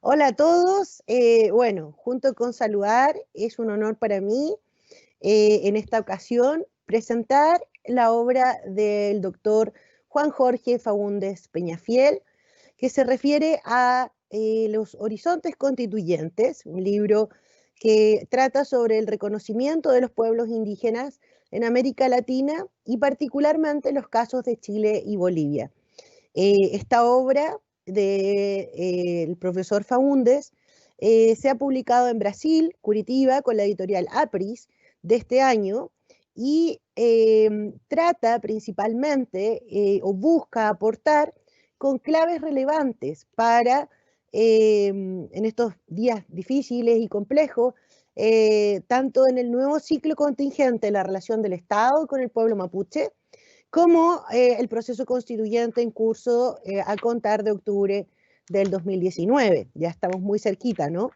Hola a todos. Bueno, junto con saludar, es un honor para mí en esta ocasión presentar la obra del doctor Juan Jorge Faúndez Peñafiel, que se refiere a los horizontes constituyentes, un libro que trata sobre el reconocimiento de los pueblos indígenas en América Latina y particularmente los casos de Chile y Bolivia. Esta obra del profesor Faúndez se ha publicado en Brasil, Curitiba, con la editorial Apris de este año y trata principalmente o busca aportar con claves relevantes para en estos días difíciles y complejos, tanto en el nuevo ciclo contingente, la relación del Estado con el pueblo mapuche, como el proceso constituyente en curso a contar de octubre del 2019. Ya estamos muy cerquita, ¿no?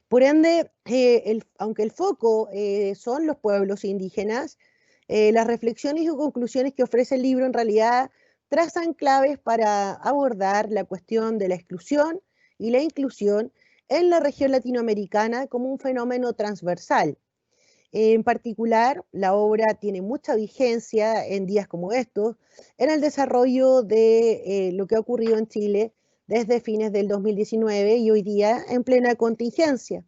Por ende, aunque el foco son los pueblos indígenas, las reflexiones y conclusiones que ofrece el libro en realidad trazan claves para abordar la cuestión de la exclusión y la inclusión en la región latinoamericana como un fenómeno transversal. En particular, la obra tiene mucha vigencia en días como estos, en el desarrollo de lo que ha ocurrido en Chile desde fines del 2019 y hoy día en plena contingencia.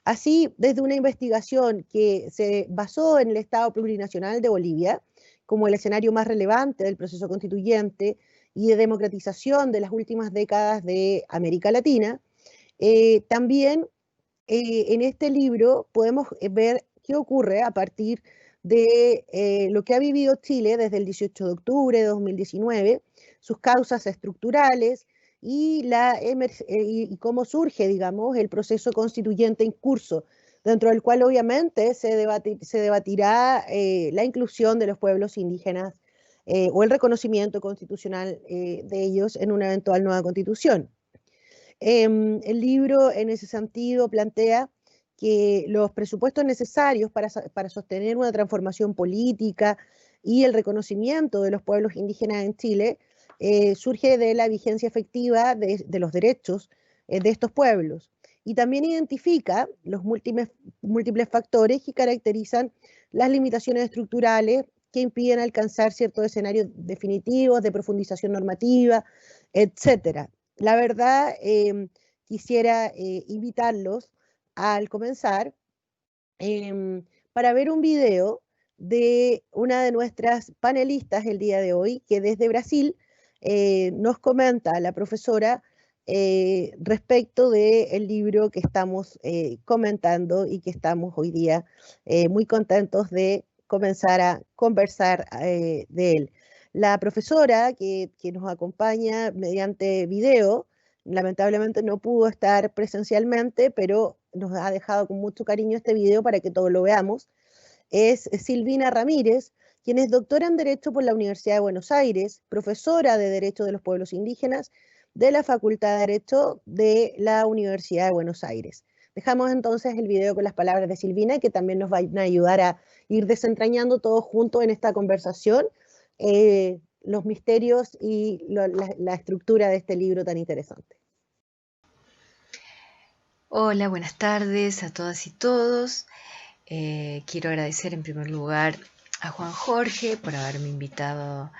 Así, desde una investigación que se basó en el Estado plurinacional de Bolivia como el escenario más relevante del proceso constituyente y de democratización de las últimas décadas de América Latina, también en este libro podemos ver qué ocurre a partir de lo que ha vivido Chile desde el 18 de octubre de 2019, sus causas estructurales y, y cómo surge, digamos, el proceso constituyente en curso, dentro del cual obviamente se debatirá la inclusión de los pueblos indígenas o el reconocimiento constitucional de ellos en una eventual nueva constitución. El libro en ese sentido plantea que los presupuestos necesarios para sostener una transformación política y el reconocimiento de los pueblos indígenas en Chile surge de la vigencia efectiva de los derechos de estos pueblos. Y también identifica los múltiples factores que caracterizan las limitaciones estructurales que impiden alcanzar ciertos escenarios definitivos de profundización normativa, etcétera. La verdad, quisiera invitarlos al comenzar para ver un video de una de nuestras panelistas el día de hoy, que desde Brasil nos comenta la profesora respecto del libro que estamos comentando y que estamos hoy día muy contentos de comenzar a conversar de él. La profesora que nos acompaña mediante video, lamentablemente no pudo estar presencialmente, pero nos ha dejado con mucho cariño este video para que todos lo veamos. Es Silvina Ramírez, quien es doctora en Derecho por la Universidad de Buenos Aires, profesora de Derecho de los Pueblos Indígenas de la Facultad de Derecho de la Universidad de Buenos Aires. Dejamos entonces el video con las palabras de Silvina, que también nos van a ayudar a ir desentrañando todos juntos en esta conversación los misterios y la estructura de este libro tan interesante. Hola, buenas tardes a todas y todos. Quiero agradecer en primer lugar a Juan Jorge por haberme invitado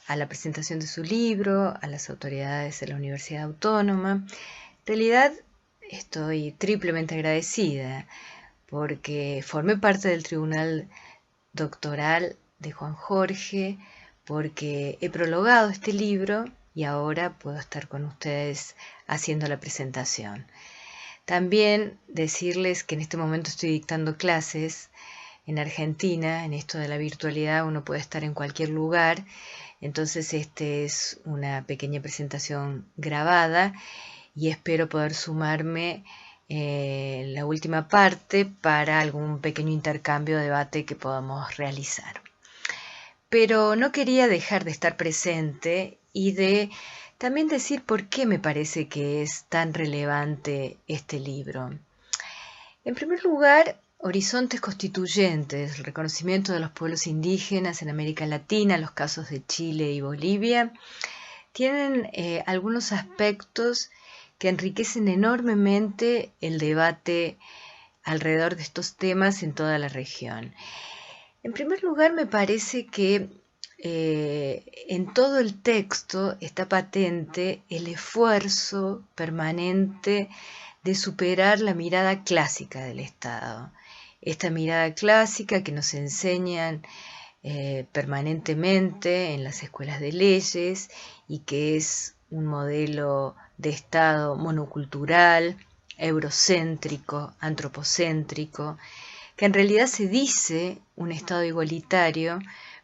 a la presentación de su libro, a las autoridades de la Universidad Autónoma. En realidad estoy triplemente agradecida porque formé parte del tribunal doctoral de Juan Jorge, porque he prologado este libro y ahora puedo estar con ustedes haciendo la presentación. También decirles que en este momento estoy dictando clases en Argentina. En esto de la virtualidad uno puede estar en cualquier lugar, entonces este es una pequeña presentación grabada y espero poder sumarme en la última parte para algún pequeño intercambio de debate que podamos realizar. Pero no quería dejar de estar presente y de también decir por qué me parece que es tan relevante este libro. En primer lugar, Horizontes Constituyentes, el reconocimiento de los pueblos indígenas en América Latina, los casos de Chile y Bolivia, tienen algunos aspectos que enriquecen enormemente el debate alrededor de estos temas en toda la región. En primer lugar, me parece que en todo el texto está patente el esfuerzo permanente de superar la mirada clásica del Estado. Esta mirada clásica que nos enseñan permanentemente en las escuelas de leyes y que es un modelo de Estado monocultural, eurocéntrico, antropocéntrico, que en realidad se dice un Estado igualitario,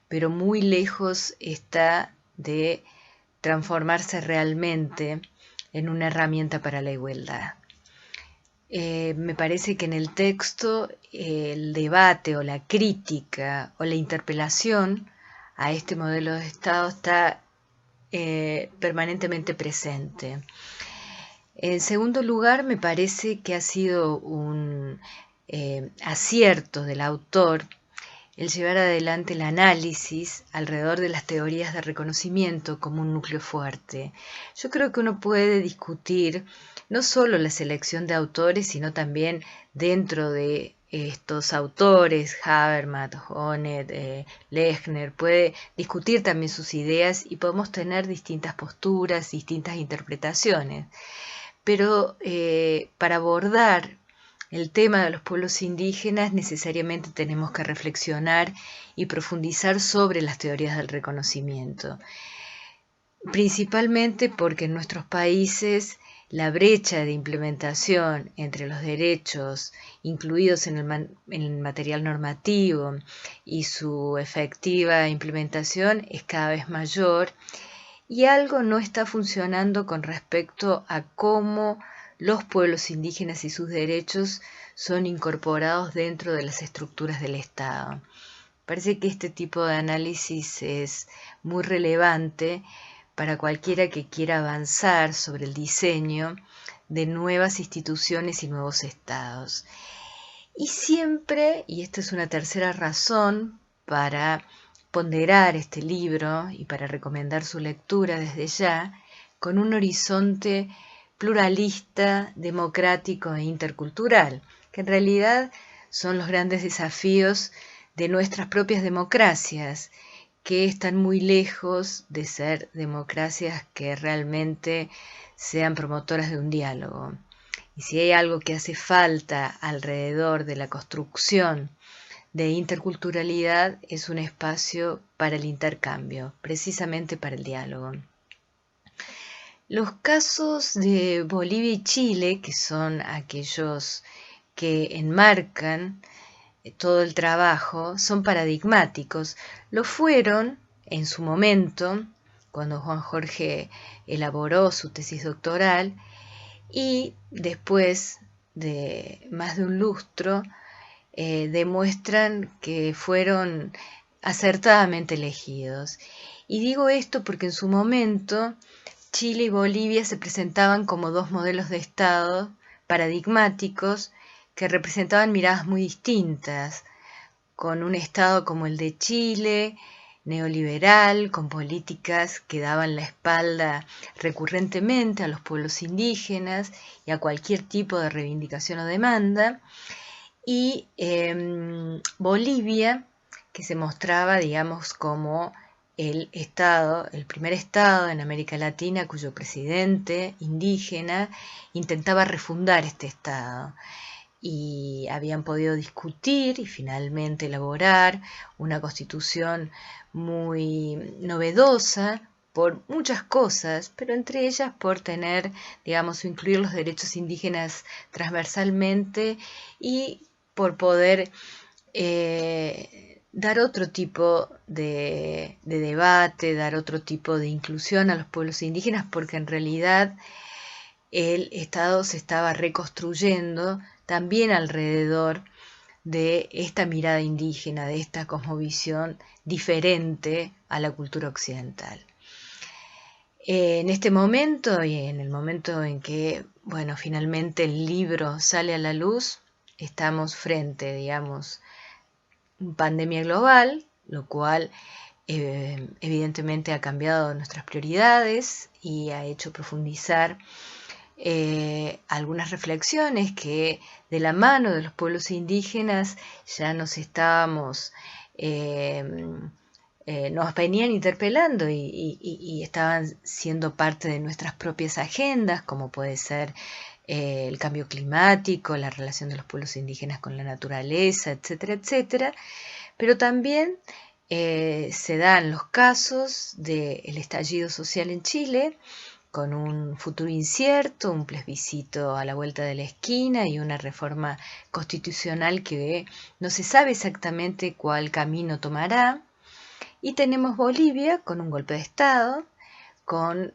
pero muy lejos está de transformarse realmente en una herramienta para la igualdad. Me parece que en el texto el debate o la crítica o la interpelación a este modelo de Estado está permanentemente presente. En segundo lugar, me parece que ha sido un acierto del autor el llevar adelante el análisis alrededor de las teorías de reconocimiento como un núcleo fuerte. Yo creo que uno puede discutir no solo la selección de autores, sino también dentro de estos autores, Habermas, Honneth, Lechner, puede discutir también sus ideas y podemos tener distintas posturas, distintas interpretaciones. Pero para abordar el tema de los pueblos indígenas necesariamente tenemos que reflexionar y profundizar sobre las teorías del reconocimiento, principalmente porque en nuestros países la brecha de implementación entre los derechos incluidos en el material normativo y su efectiva implementación es cada vez mayor y algo no está funcionando con respecto a cómo los pueblos indígenas y sus derechos son incorporados dentro de las estructuras del Estado. Parece que este tipo de análisis es muy relevante para cualquiera que quiera avanzar sobre el diseño de nuevas instituciones y nuevos estados. Y siempre, y esta es una tercera razón para ponderar este libro y para recomendar su lectura desde ya, con un horizonte pluralista, democrático e intercultural, que en realidad son los grandes desafíos de nuestras propias democracias, que están muy lejos de ser democracias que realmente sean promotoras de un diálogo. Y si hay algo que hace falta alrededor de la construcción de interculturalidad, es un espacio para el intercambio, precisamente para el diálogo. Los casos de Bolivia y Chile, que son aquellos que enmarcan todo el trabajo, son paradigmáticos. Lo fueron en su momento, cuando Juan Jorge elaboró su tesis doctoral, y después de más de un lustro, demuestran que fueron acertadamente elegidos. Y digo esto porque en su momento Chile y Bolivia se presentaban como dos modelos de Estado paradigmáticos que representaban miradas muy distintas, con un Estado como el de Chile, neoliberal, con políticas que daban la espalda recurrentemente a los pueblos indígenas y a cualquier tipo de reivindicación o demanda, y Bolivia, que se mostraba, digamos, como el Estado, el primer Estado en América Latina cuyo presidente indígena intentaba refundar este Estado. Y habían podido discutir y finalmente elaborar una constitución muy novedosa por muchas cosas, pero entre ellas por tener, digamos, incluir los derechos indígenas transversalmente y por poder dar otro tipo de debate, dar otro tipo de inclusión a los pueblos indígenas, porque en realidad el Estado se estaba reconstruyendo también alrededor de esta mirada indígena, de esta cosmovisión diferente a la cultura occidental. En este momento y en el momento en que, bueno, finalmente el libro sale a la luz, estamos frente, digamos, a una pandemia global, lo cual evidentemente ha cambiado nuestras prioridades y ha hecho profundizar algunas reflexiones que de la mano de los pueblos indígenas ya nos venían interpelando y estaban siendo parte de nuestras propias agendas, como puede ser el cambio climático, la relación de los pueblos indígenas con la naturaleza, etcétera, etcétera. Pero también se dan los casos del estallido social en Chile, con un futuro incierto, un plebiscito a la vuelta de la esquina y una reforma constitucional que no se sabe exactamente cuál camino tomará. Y tenemos Bolivia con un golpe de Estado, con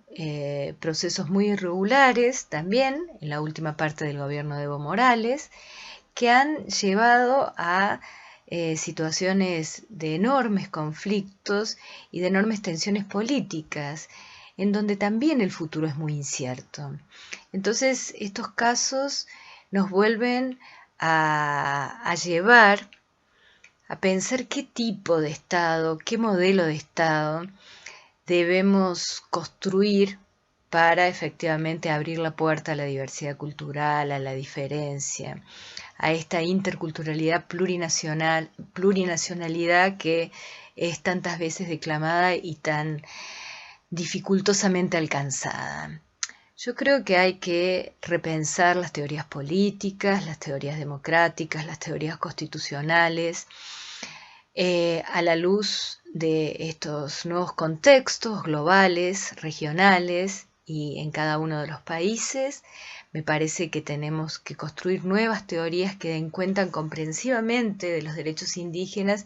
procesos muy irregulares también en la última parte del gobierno de Evo Morales, que han llevado a situaciones de enormes conflictos y de enormes tensiones políticas, en donde también el futuro es muy incierto. Entonces, estos casos nos vuelven a llevar a pensar qué tipo de Estado, qué modelo de Estado debemos construir para efectivamente abrir la puerta a la diversidad cultural, a la diferencia, a esta interculturalidad plurinacionalidad que es tantas veces declamada y tan dificultosamente alcanzada. Yo creo que hay que repensar las teorías políticas, las teorías democráticas, las teorías constitucionales, a la luz de estos nuevos contextos globales, regionales y en cada uno de los países. Me parece que tenemos que construir nuevas teorías que den cuenta comprensivamente de los derechos indígenas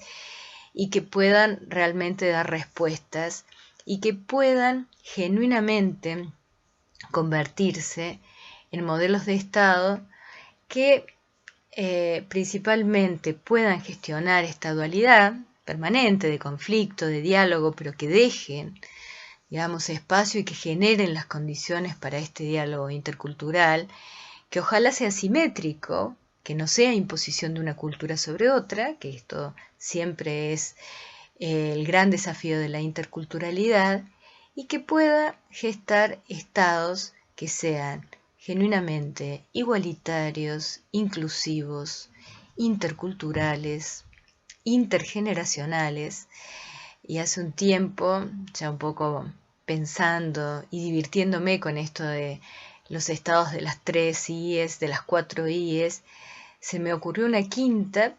y que puedan realmente dar respuestas y que puedan genuinamente convertirse en modelos de Estado que principalmente puedan gestionar esta dualidad permanente de conflicto, de diálogo, pero que dejen, digamos, espacio y que generen las condiciones para este diálogo intercultural, que ojalá sea simétrico, que no sea imposición de una cultura sobre otra, que esto siempre es el gran desafío de la interculturalidad, y que pueda gestar estados que sean genuinamente igualitarios, inclusivos, interculturales, intergeneracionales. Y hace un tiempo, ya un poco pensando y divirtiéndome con esto de los estados de las 3 IES, de las 4 IES, se me ocurrió una quinta,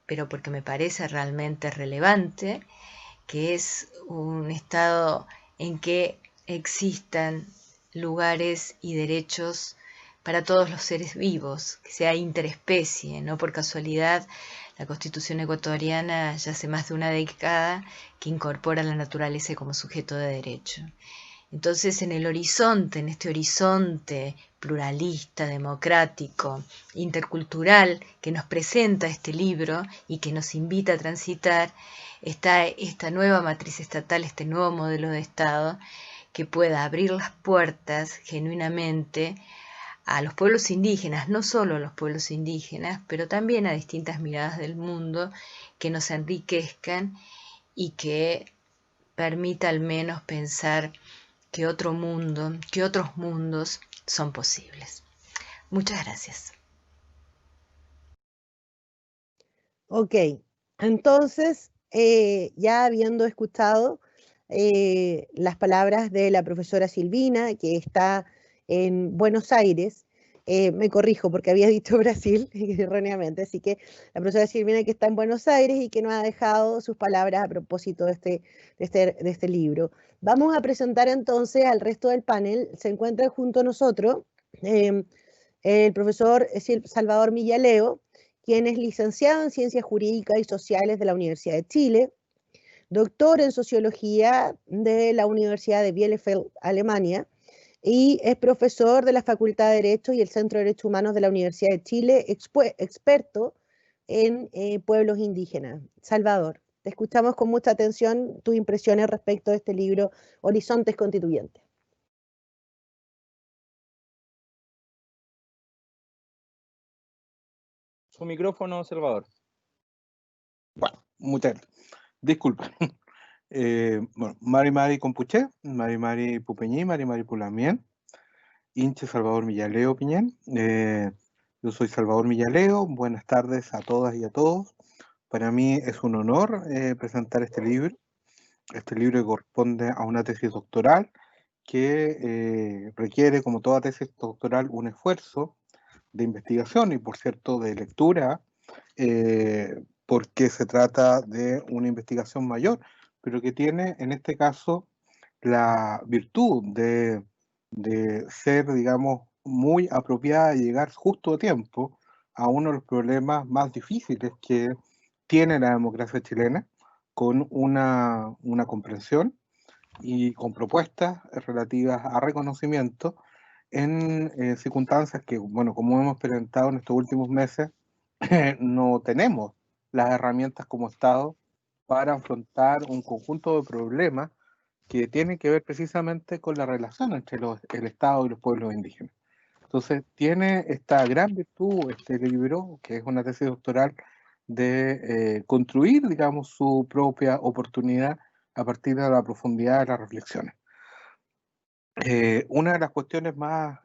pero porque me parece realmente relevante, que es un estado en que existan lugares y derechos para todos los seres vivos, que sea interespecie. No por casualidad, la Constitución ecuatoriana ya hace más de una década que incorpora la naturaleza como sujeto de derecho. Entonces, en este horizonte pluralista, democrático, intercultural que nos presenta este libro y que nos invita a transitar, está esta nueva matriz estatal, este nuevo modelo de Estado que pueda abrir las puertas genuinamente a los pueblos indígenas, no solo a los pueblos indígenas, pero también a distintas miradas del mundo que nos enriquezcan y que permita al menos pensar que otro mundo, que otros mundos son posibles. Muchas gracias. Ok, entonces, ya habiendo escuchado las palabras de la profesora Silvina, que está en Buenos Aires, me corrijo porque había dicho Brasil erróneamente, así que la profesora Silvina que está en Buenos Aires y que nos ha dejado sus palabras a propósito de este libro. Vamos a presentar entonces al resto del panel. Se encuentra junto a nosotros el profesor Salvador Millaleo, quien es licenciado en Ciencias Jurídicas y Sociales de la Universidad de Chile, doctor en Sociología de la Universidad de Bielefeld, Alemania, y es profesor de la Facultad de Derecho y el Centro de Derechos Humanos de la Universidad de Chile, experto en pueblos indígenas. Salvador, te escuchamos con mucha atención tus impresiones respecto de este libro, Horizontes Constituyentes. Su micrófono, Salvador. Bueno, muchas disculpas. Bueno, Mari Mari Compuché, Mari Mari Pupeñí, Mari Mari Pulamien. Inche Salvador Millaleo Piñén. Yo soy Salvador Millaleo. Buenas tardes a todas y a todos. Para mí es un honor presentar este libro. Este libro corresponde a una tesis doctoral que requiere, como toda tesis doctoral, un esfuerzo de investigación y, por cierto, de lectura, porque se trata de una investigación mayor, pero que tiene, en este caso, la virtud de ser, digamos, muy apropiada y llegar justo a tiempo a uno de los problemas más difíciles que tiene la democracia chilena, con una comprensión y con propuestas relativas a reconocimiento en circunstancias que, bueno, como hemos presentado en estos últimos meses, no tenemos las herramientas como Estado para afrontar un conjunto de problemas que tienen que ver precisamente con la relación entre el Estado y los pueblos indígenas. Entonces, tiene esta gran virtud este libro, que es una tesis doctoral, de construir, digamos, su propia oportunidad a partir de la profundidad de las reflexiones. Una de las cuestiones más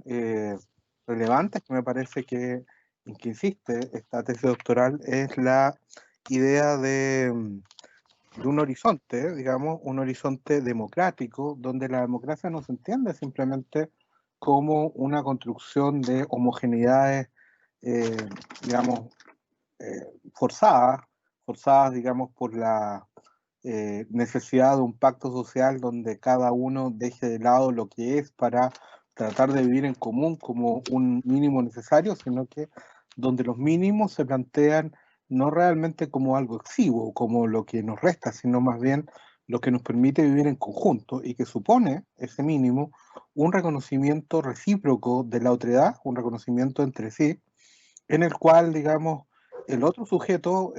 relevantes que me parece en que insiste esta tesis doctoral es la idea de un horizonte, digamos, un horizonte democrático, donde la democracia no se entiende simplemente como una construcción de homogeneidades, eh, digamos, forzadas, digamos, por la necesidad de un pacto social donde cada uno deje de lado lo que es para tratar de vivir en común como un mínimo necesario, sino que donde los mínimos se plantean no realmente como algo exiguo, como lo que nos resta, sino más bien lo que nos permite vivir en conjunto y que supone ese mínimo un reconocimiento recíproco de la otredad, un reconocimiento entre sí, en el cual, digamos, el otro sujeto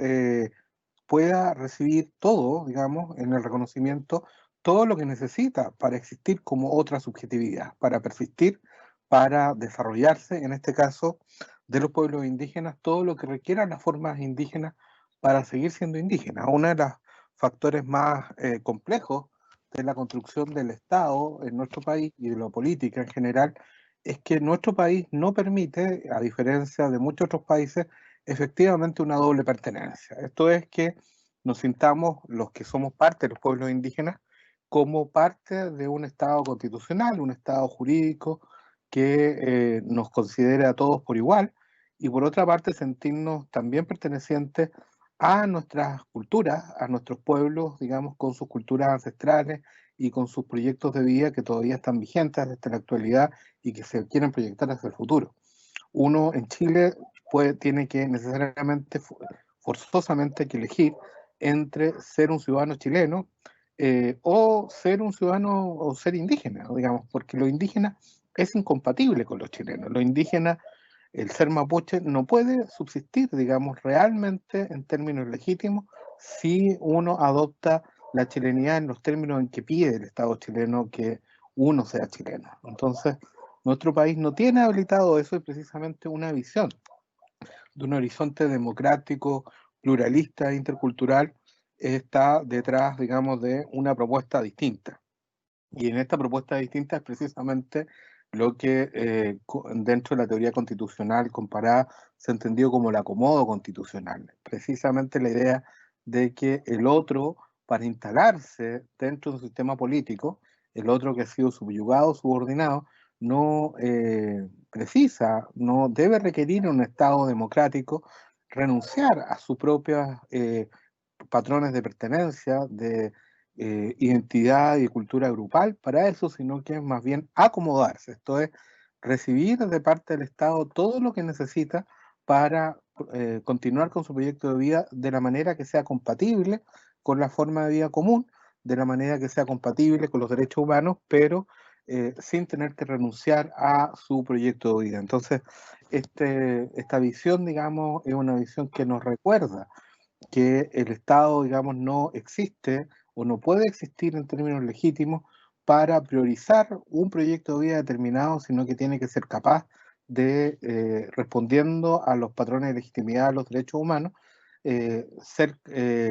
pueda recibir todo, digamos, en el reconocimiento, todo lo que necesita para existir como otra subjetividad, para persistir, para desarrollarse, en este caso, de los pueblos indígenas, todo lo que requieran las formas indígenas para seguir siendo indígenas. Uno de los factores más complejos de la construcción del Estado en nuestro país y de la política en general es que nuestro país no permite, a diferencia de muchos otros países, efectivamente una doble pertenencia. Esto es que nos sintamos los que somos parte de los pueblos indígenas como parte de un Estado constitucional, un Estado jurídico que nos considere a todos por igual y por otra parte sentirnos también pertenecientes a nuestras culturas, a nuestros pueblos, digamos, con sus culturas ancestrales y con sus proyectos de vida que todavía están vigentes desde la actualidad y que se quieren proyectar hacia el futuro. Uno en Chile tiene que necesariamente, forzosamente, que elegir entre ser un ciudadano chileno o ser un ciudadano o ser indígena, digamos, porque lo indígena es incompatible con los chilenos. Lo indígena, el ser mapuche, no puede subsistir, digamos, realmente en términos legítimos si uno adopta la chilenidad en los términos en que pide el Estado chileno que uno sea chileno. Entonces, nuestro país no tiene habilitado eso y precisamente una visión de un horizonte democrático, pluralista, intercultural, está detrás, digamos, de una propuesta distinta. Y en esta propuesta distinta es precisamente lo que dentro de la teoría constitucional comparada se entendió como el acomodo constitucional. Precisamente la idea de que el otro, para instalarse dentro de un sistema político, el otro que ha sido subyugado, subordinado, no precisa, no debe requerir un Estado democrático renunciar a sus propios patrones de pertenencia, de identidad y cultura grupal para eso, sino que es más bien acomodarse, esto es recibir de parte del Estado todo lo que necesita para continuar con su proyecto de vida de la manera que sea compatible con la forma de vida común, de la manera que sea compatible con los derechos humanos, pero sin tener que renunciar a su proyecto de vida. Entonces, esta visión, digamos, es una visión que nos recuerda que el Estado, digamos, no existe o no puede existir en términos legítimos para priorizar un proyecto de vida determinado, sino que tiene que ser capaz de, respondiendo a los patrones de legitimidad de los derechos humanos, ser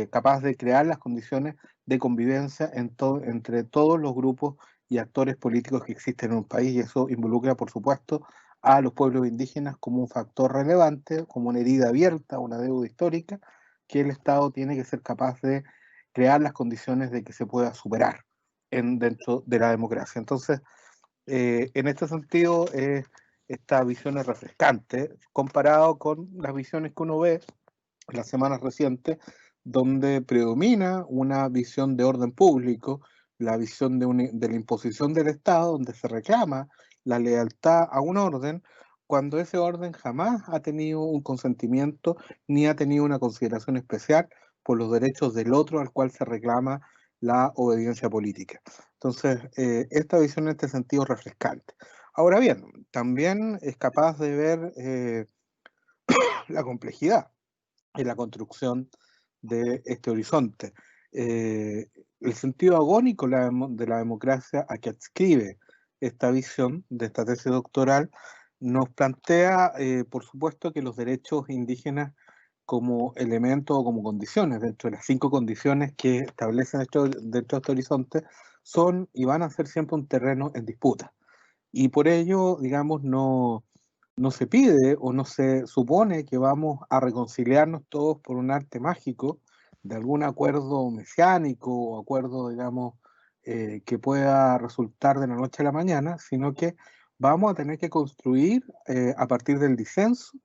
capaz de crear las condiciones de convivencia entre todos los grupos y actores políticos que existen en un país, y eso involucra, por supuesto, a los pueblos indígenas como un factor relevante, como una herida abierta, una deuda histórica, que el Estado tiene que ser capaz de crear las condiciones de que se pueda superar dentro de la democracia. Entonces, en este sentido, esta visión es refrescante comparado con las visiones que uno ve en las semanas recientes, donde predomina una visión de orden público, la visión de la imposición del Estado, donde se reclama la lealtad a un orden, cuando ese orden jamás ha tenido un consentimiento ni ha tenido una consideración especial por los derechos del otro al cual se reclama la obediencia política. Entonces, esta visión en este sentido es refrescante. Ahora bien, también es capaz de ver la complejidad en la construcción de este horizonte. El sentido agónico de la democracia a que adscribe esta visión de esta tesis doctoral nos plantea, por supuesto, que los derechos indígenas como elementos o como condiciones, dentro de las 5 condiciones que establecen dentro de este horizonte, son y van a ser siempre un terreno en disputa. Y por ello, digamos, no se pide o no se supone que vamos a reconciliarnos todos por un arte mágico de algún acuerdo mesiánico o acuerdo, digamos, que pueda resultar de la noche a la mañana, sino que vamos a tener que construir a partir del disenso,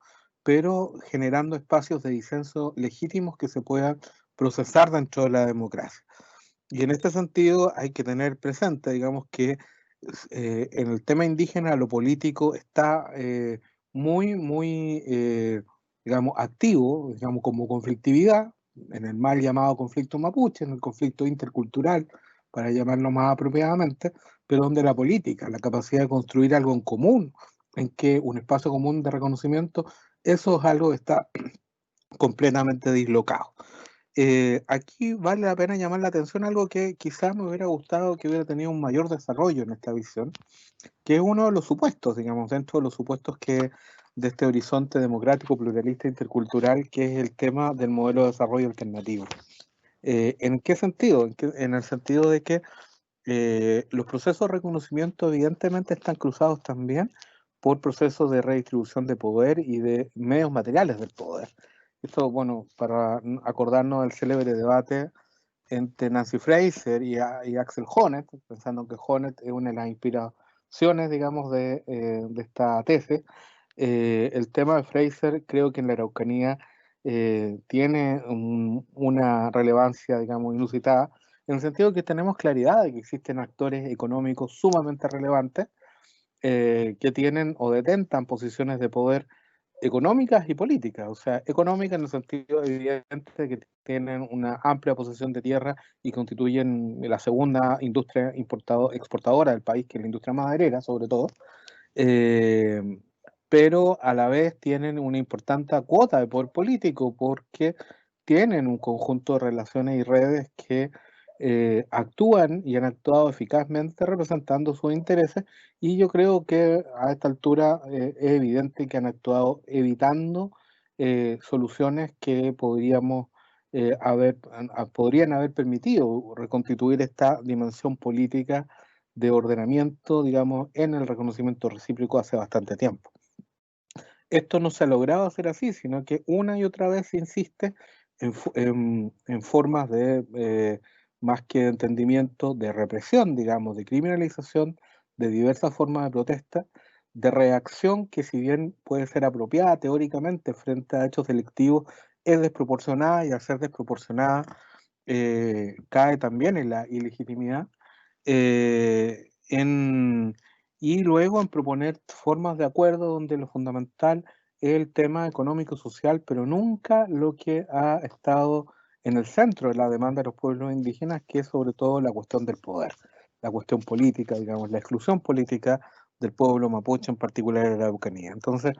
pero generando espacios de disenso legítimos que se puedan procesar dentro de la democracia. Y en este sentido hay que tener presente, digamos, que en el tema indígena lo político está muy, digamos, activo, digamos, como conflictividad, en el mal llamado conflicto mapuche, en el conflicto intercultural, para llamarlo más apropiadamente, pero donde la política, la capacidad de construir algo en común, en que un espacio común de reconocimiento, eso es algo que está completamente dislocado. Aquí vale la pena llamar la atención algo que quizás me hubiera gustado que hubiera tenido un mayor desarrollo en esta visión, que es uno de los supuestos, digamos, dentro de los supuestos que de este horizonte democrático, pluralista, intercultural, que es el tema del modelo de desarrollo alternativo. ¿En qué sentido? En el sentido de que los procesos de reconocimiento evidentemente están cruzados también por procesos de redistribución de poder y de medios materiales del poder. Esto, bueno, para acordarnos del célebre debate entre Nancy Fraser y Axel Honneth, pensando que Honneth es una de las inspiraciones, digamos, de esta tesis. El tema de Fraser creo que en la Araucanía tiene una relevancia, digamos, inusitada, en el sentido que tenemos claridad de que existen actores económicos sumamente relevantes que tienen o detentan posiciones de poder económicas y políticas, o sea, económicas en el sentido evidente de que tienen una amplia posesión de tierra y constituyen la segunda industria exportadora del país, que es la industria maderera, sobre todo, eh, pero a la vez tienen una importante cuota de poder político porque tienen un conjunto de relaciones y redes que actúan y han actuado eficazmente representando sus intereses, y yo creo que a esta altura es evidente que han actuado evitando soluciones que podrían haber permitido reconstituir esta dimensión política de ordenamiento, digamos, en el reconocimiento recíproco hace bastante tiempo. Esto no se ha logrado hacer así, sino que una y otra vez se insiste en formas de, más que de entendimiento, de represión, digamos, de criminalización, de diversas formas de protesta, de reacción que, si bien puede ser apropiada teóricamente frente a hechos delictivos, es desproporcionada, y al ser desproporcionada cae también en la ilegitimidad. Y luego en proponer formas de acuerdo donde lo fundamental es el tema económico-social, pero nunca lo que ha estado en el centro de la demanda de los pueblos indígenas, que es sobre todo la cuestión del poder, la cuestión política, digamos, la exclusión política del pueblo mapuche, en particular de la Araucanía. Entonces,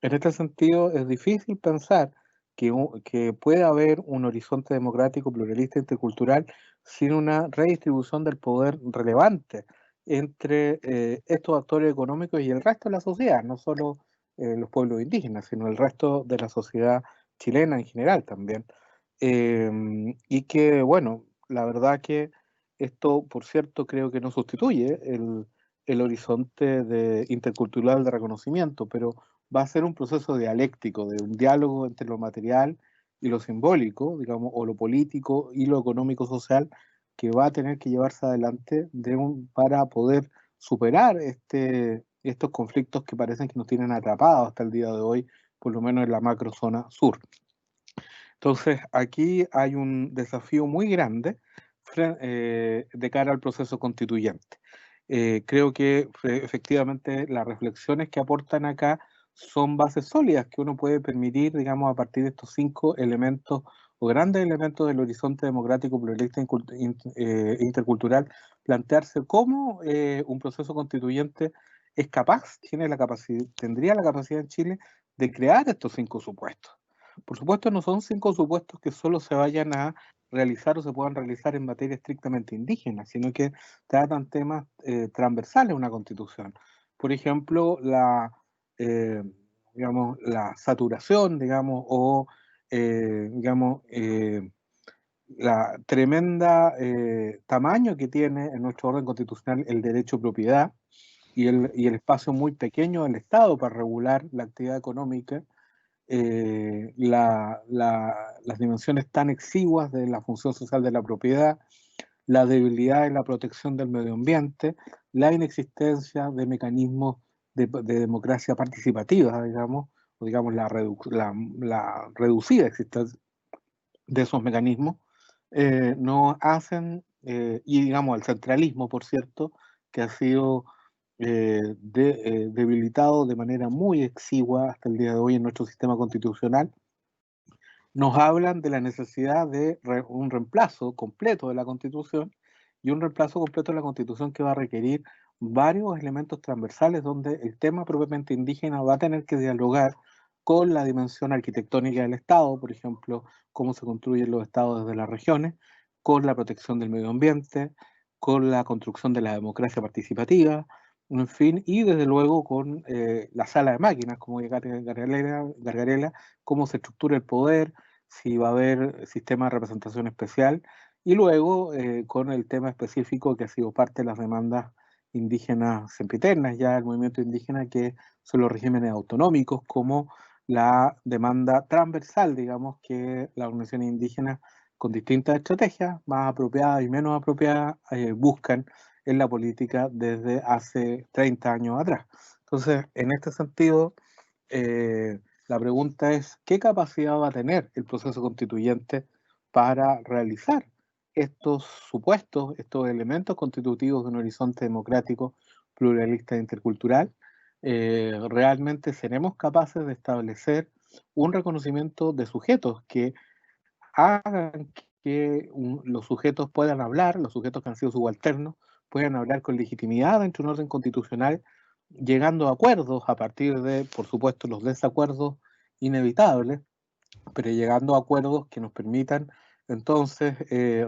en este sentido, es difícil pensar que pueda haber un horizonte democrático, pluralista, intercultural, sin una redistribución del poder relevante entre estos actores económicos y el resto de la sociedad, no solo los pueblos indígenas, sino el resto de la sociedad chilena en general también. Y que, bueno, la verdad que Esto, por cierto, creo que no sustituye el horizonte intercultural de reconocimiento, pero va a ser un proceso dialéctico, de un diálogo entre lo material y lo simbólico, digamos, o lo político y lo económico-social, que va a tener que llevarse adelante para poder superar estos conflictos que parecen que nos tienen atrapados hasta el día de hoy, por lo menos en la macrozona sur. Entonces, aquí hay un desafío muy grande de cara al proceso constituyente. Creo que efectivamente las reflexiones que aportan acá son bases sólidas que uno puede permitir, digamos, a partir de estos 5 elementos o grandes elementos del horizonte democrático, pluralista intercultural, plantearse cómo un proceso constituyente es capaz, tendría la capacidad en Chile de crear estos 5 supuestos. Por supuesto, no son 5 supuestos que solo se vayan a realizar o se puedan realizar en materia estrictamente indígena, sino que tratan temas transversales a una constitución. Por ejemplo, digamos, la saturación, digamos, o la tremenda tamaño que tiene en nuestro orden constitucional el derecho a propiedad y el espacio muy pequeño del Estado para regular la actividad económica, las dimensiones tan exiguas de la función social de la propiedad, la debilidad en la protección del medio ambiente, la inexistencia de mecanismos de democracia participativa, digamos, o digamos la reducida existencia de esos mecanismos, nos hacen, y digamos el centralismo, por cierto, que ha sido debilitado de manera muy exigua hasta el día de hoy en nuestro sistema constitucional, nos hablan de la necesidad de un reemplazo completo de la Constitución, y un reemplazo completo de la Constitución que va a requerir varios elementos transversales donde el tema propiamente indígena va a tener que dialogar con la dimensión arquitectónica del Estado, por ejemplo, cómo se construyen los estados desde las regiones, con la protección del medio ambiente, con la construcción de la democracia participativa, en fin, y desde luego con la sala de máquinas, como Gargarela, cómo se estructura el poder, si va a haber sistema de representación especial, y luego con el tema específico que ha sido parte de las demandas indígenas sempiternas, ya el movimiento indígena, que son los regímenes autonómicos, como la demanda transversal, digamos, que las organizaciones indígenas con distintas estrategias, más apropiadas y menos apropiadas, buscan en la política desde hace 30 años atrás. Entonces, en este sentido, la pregunta es, ¿qué capacidad va a tener el proceso constituyente para realizar estos supuestos, estos elementos constitutivos de un horizonte democrático, pluralista e intercultural? ¿Realmente seremos capaces de establecer un reconocimiento de sujetos que hagan que los sujetos puedan hablar, los sujetos que han sido subalternos, puedan hablar con legitimidad dentro de un orden constitucional, llegando a acuerdos a partir de, por supuesto, los desacuerdos inevitables, pero llegando a acuerdos que nos permitan entonces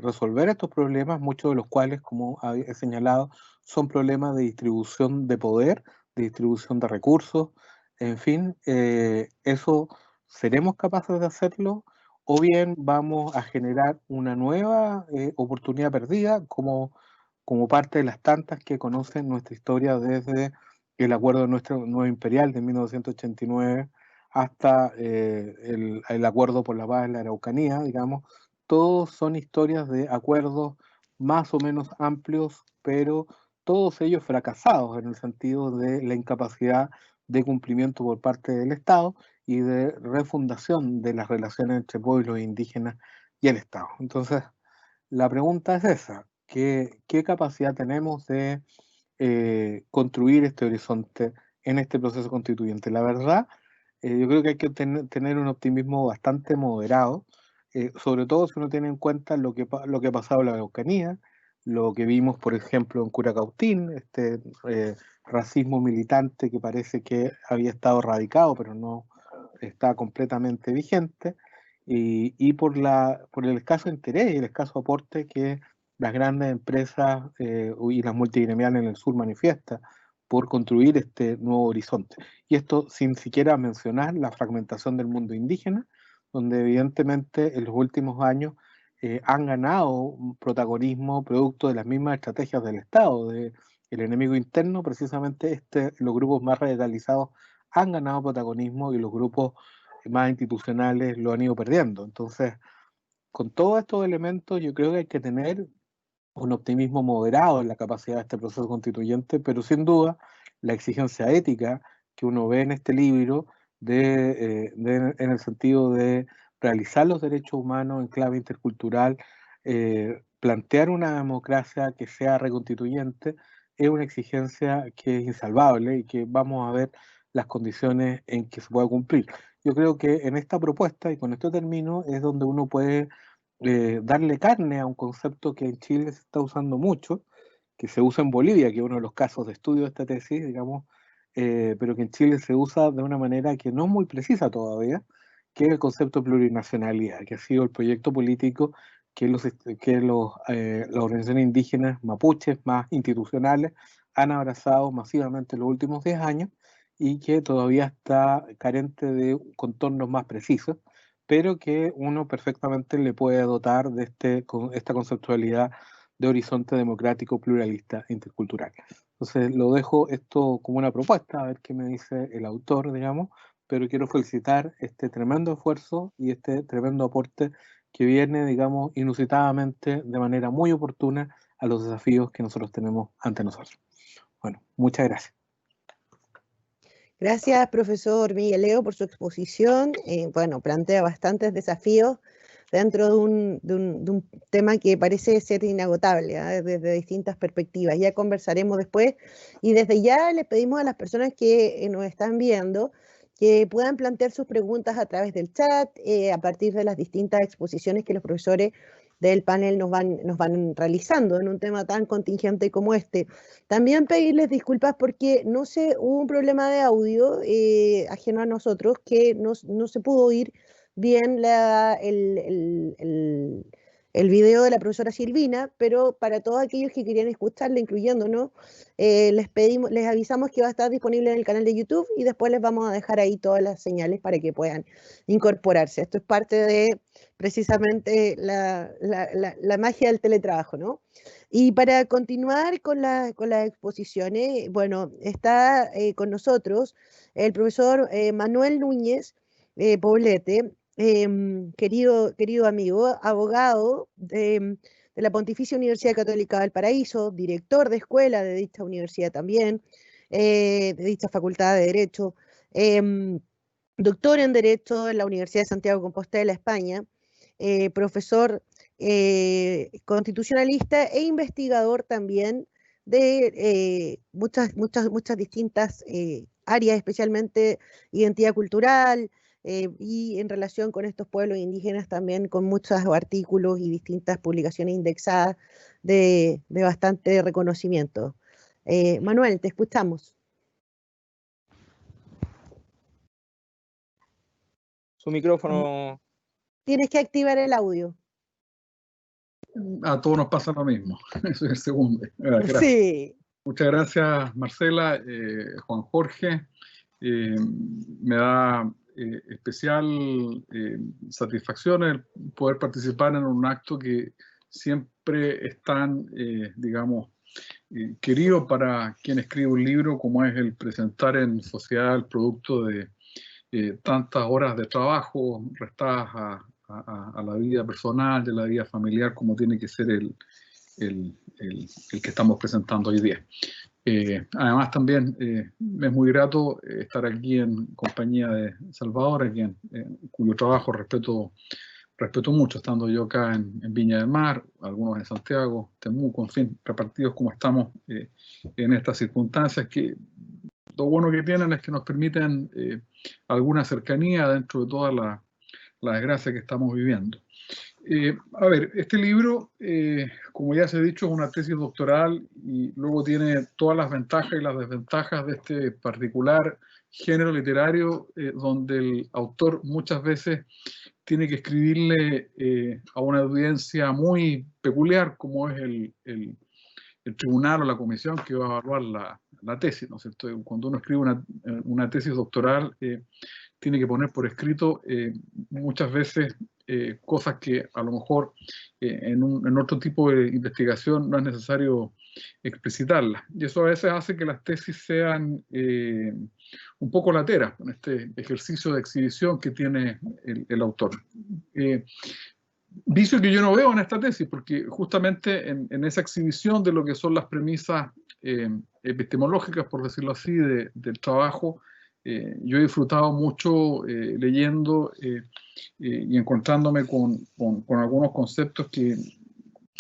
resolver estos problemas, muchos de los cuales, como he señalado, son problemas de distribución de poder, de distribución de recursos, en fin, eso seremos capaces de hacerlo, o bien vamos a generar una nueva oportunidad perdida como parte de las tantas que conocen nuestra historia desde el acuerdo de nuestro nuevo imperial de 1989 hasta el acuerdo por la paz en la Araucanía, digamos. Todos son historias de acuerdos más o menos amplios, pero todos ellos fracasados en el sentido de la incapacidad de cumplimiento por parte del Estado y de refundación de las relaciones entre pueblos indígenas y el Estado. Entonces, la pregunta es esa, ¿qué capacidad tenemos de construir este horizonte en este proceso constituyente? La verdad, yo creo que hay que tener un optimismo bastante moderado, sobre todo si uno tiene en cuenta lo que ha pasado en la Araucanía, lo que vimos, por ejemplo, en Curacautín, racismo militante que parece que había estado erradicado, pero no está completamente vigente, y por el escaso interés y el escaso aporte que las grandes empresas y las multigremiales en el sur manifiestan por construir este nuevo horizonte. Y esto sin siquiera mencionar la fragmentación del mundo indígena, donde evidentemente en los últimos años han ganado un protagonismo producto de las mismas estrategias del Estado, de el enemigo interno. Precisamente los grupos más radicalizados han ganado protagonismo y los grupos más institucionales lo han ido perdiendo. Entonces, con todos estos elementos, yo creo que hay que tener un optimismo moderado en la capacidad de este proceso constituyente, pero sin duda la exigencia ética que uno ve en este libro en el sentido de realizar los derechos humanos en clave intercultural, plantear una democracia que sea reconstituyente, es una exigencia que es insalvable y que vamos a ver las condiciones en que se pueda cumplir. Yo creo que en esta propuesta, y con esto termino, es donde uno puede darle carne a un concepto que en Chile se está usando mucho, que se usa en Bolivia, que es uno de los casos de estudio de esta tesis, digamos, pero que en Chile se usa de una manera que no es muy precisa todavía, que es el concepto de plurinacionalidad, que ha sido el proyecto político que las organizaciones indígenas mapuches más institucionales han abrazado masivamente en los últimos 10 años y que todavía está carente de contornos más precisos, pero que uno perfectamente le puede dotar de esta conceptualidad de horizonte democrático, pluralista, intercultural. Entonces lo dejo esto como una propuesta, a ver qué me dice el autor, digamos, pero quiero felicitar este tremendo esfuerzo y este tremendo aporte que viene, digamos, inusitadamente, de manera muy oportuna, a los desafíos que nosotros tenemos ante nosotros. Bueno, muchas gracias. Gracias, profesor Miguel Leo, por su exposición. Bueno, plantea bastantes desafíos dentro de un tema que parece ser inagotable, desde distintas perspectivas. Ya conversaremos después y desde ya les pedimos a las personas que nos están viendo que puedan plantear sus preguntas a través del chat, a partir de las distintas exposiciones que los profesores del panel nos van realizando en un tema tan contingente como este. También pedirles disculpas porque no sé, hubo un problema de audio ajeno a nosotros que no se pudo oír bien el video de la profesora Silvina, pero para todos aquellos que querían escucharla, incluyéndonos, les avisamos que va a estar disponible en el canal de YouTube y después les vamos a dejar ahí todas las señales para que puedan incorporarse. Esto es parte de precisamente la magia del teletrabajo, ¿no? Y para continuar con las exposiciones, bueno, está con nosotros el profesor Manuel Núñez Poblete, querido amigo, abogado de la Pontificia Universidad Católica de Valparaíso, director de escuela de dicha universidad también, de dicha facultad de Derecho, doctor en Derecho en la Universidad de Santiago de Compostela, España, profesor constitucionalista e investigador también de muchas distintas áreas, especialmente identidad cultural, y en relación con estos pueblos indígenas también con muchos artículos y distintas publicaciones indexadas de bastante reconocimiento. Manuel, te escuchamos. Su micrófono. Tienes que activar el audio. A todos nos pasa lo mismo. Soy el segundo. Gracias. Sí. Muchas gracias, Marcela, Juan Jorge. Me da especial satisfacción el poder participar en un acto que siempre es tan, digamos, querido para quien escribe un libro, como es el presentar en sociedad el producto de tantas horas de trabajo restadas a la vida personal, de la vida familiar, como tiene que ser el que estamos presentando hoy día. Además también me es muy grato estar aquí en compañía de Salvador, cuyo trabajo respeto mucho, estando yo acá en Viña del Mar, algunos en Santiago, Temuco, en fin, repartidos como estamos en estas circunstancias que lo bueno que tienen es que nos permiten alguna cercanía dentro de toda la desgracia que estamos viviendo. A ver, este libro, como ya se ha dicho, es una tesis doctoral y luego tiene todas las ventajas y las desventajas de este particular género literario donde el autor muchas veces tiene que escribirle a una audiencia muy peculiar como es el tribunal o la comisión que va a evaluar la tesis, ¿no es cierto? Cuando uno escribe una tesis doctoral, tiene que poner por escrito muchas veces cosas que a lo mejor en otro tipo de investigación no es necesario explicitarlas. Y eso a veces hace que las tesis sean un poco lateras, con este ejercicio de exhibición que tiene el autor. Vicio que yo no veo en esta tesis, porque justamente en esa exhibición de lo que son las premisas epistemológicas, por decirlo así, del trabajo, yo he disfrutado mucho leyendo y encontrándome con algunos conceptos que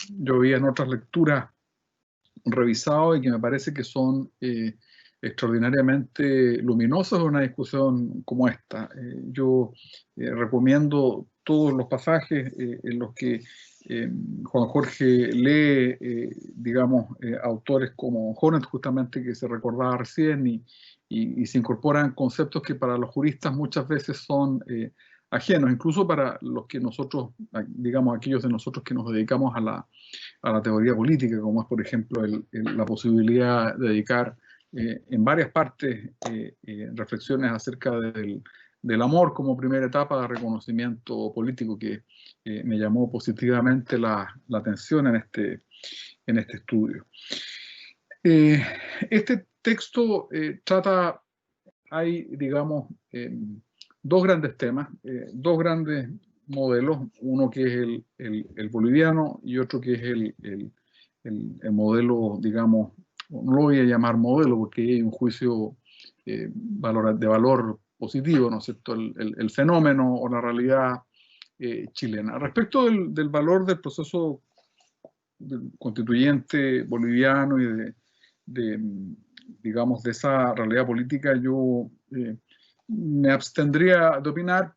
yo veía en otras lecturas revisados y que me parece que son extraordinariamente luminosos en una discusión como esta. Yo recomiendo todos los pasajes en los que Juan Jorge lee, digamos, autores como Honneth, justamente, que se recordaba recién, y se incorporan conceptos que para los juristas muchas veces son ajenos, incluso para los que nosotros, digamos, aquellos de nosotros que nos dedicamos a la teoría política, como es, por ejemplo, la posibilidad de dedicar en varias partes reflexiones acerca del amor como primera etapa de reconocimiento político, que me llamó positivamente la atención en este estudio. Este texto hay, digamos, dos grandes temas, dos grandes modelos, uno que es el boliviano y otro que es el modelo, digamos, no lo voy a llamar modelo porque hay un juicio de valor positivo, ¿no es cierto?, el fenómeno o la realidad chilena. Respecto del valor del proceso constituyente boliviano y digamos, de esa realidad política, yo me abstendría de opinar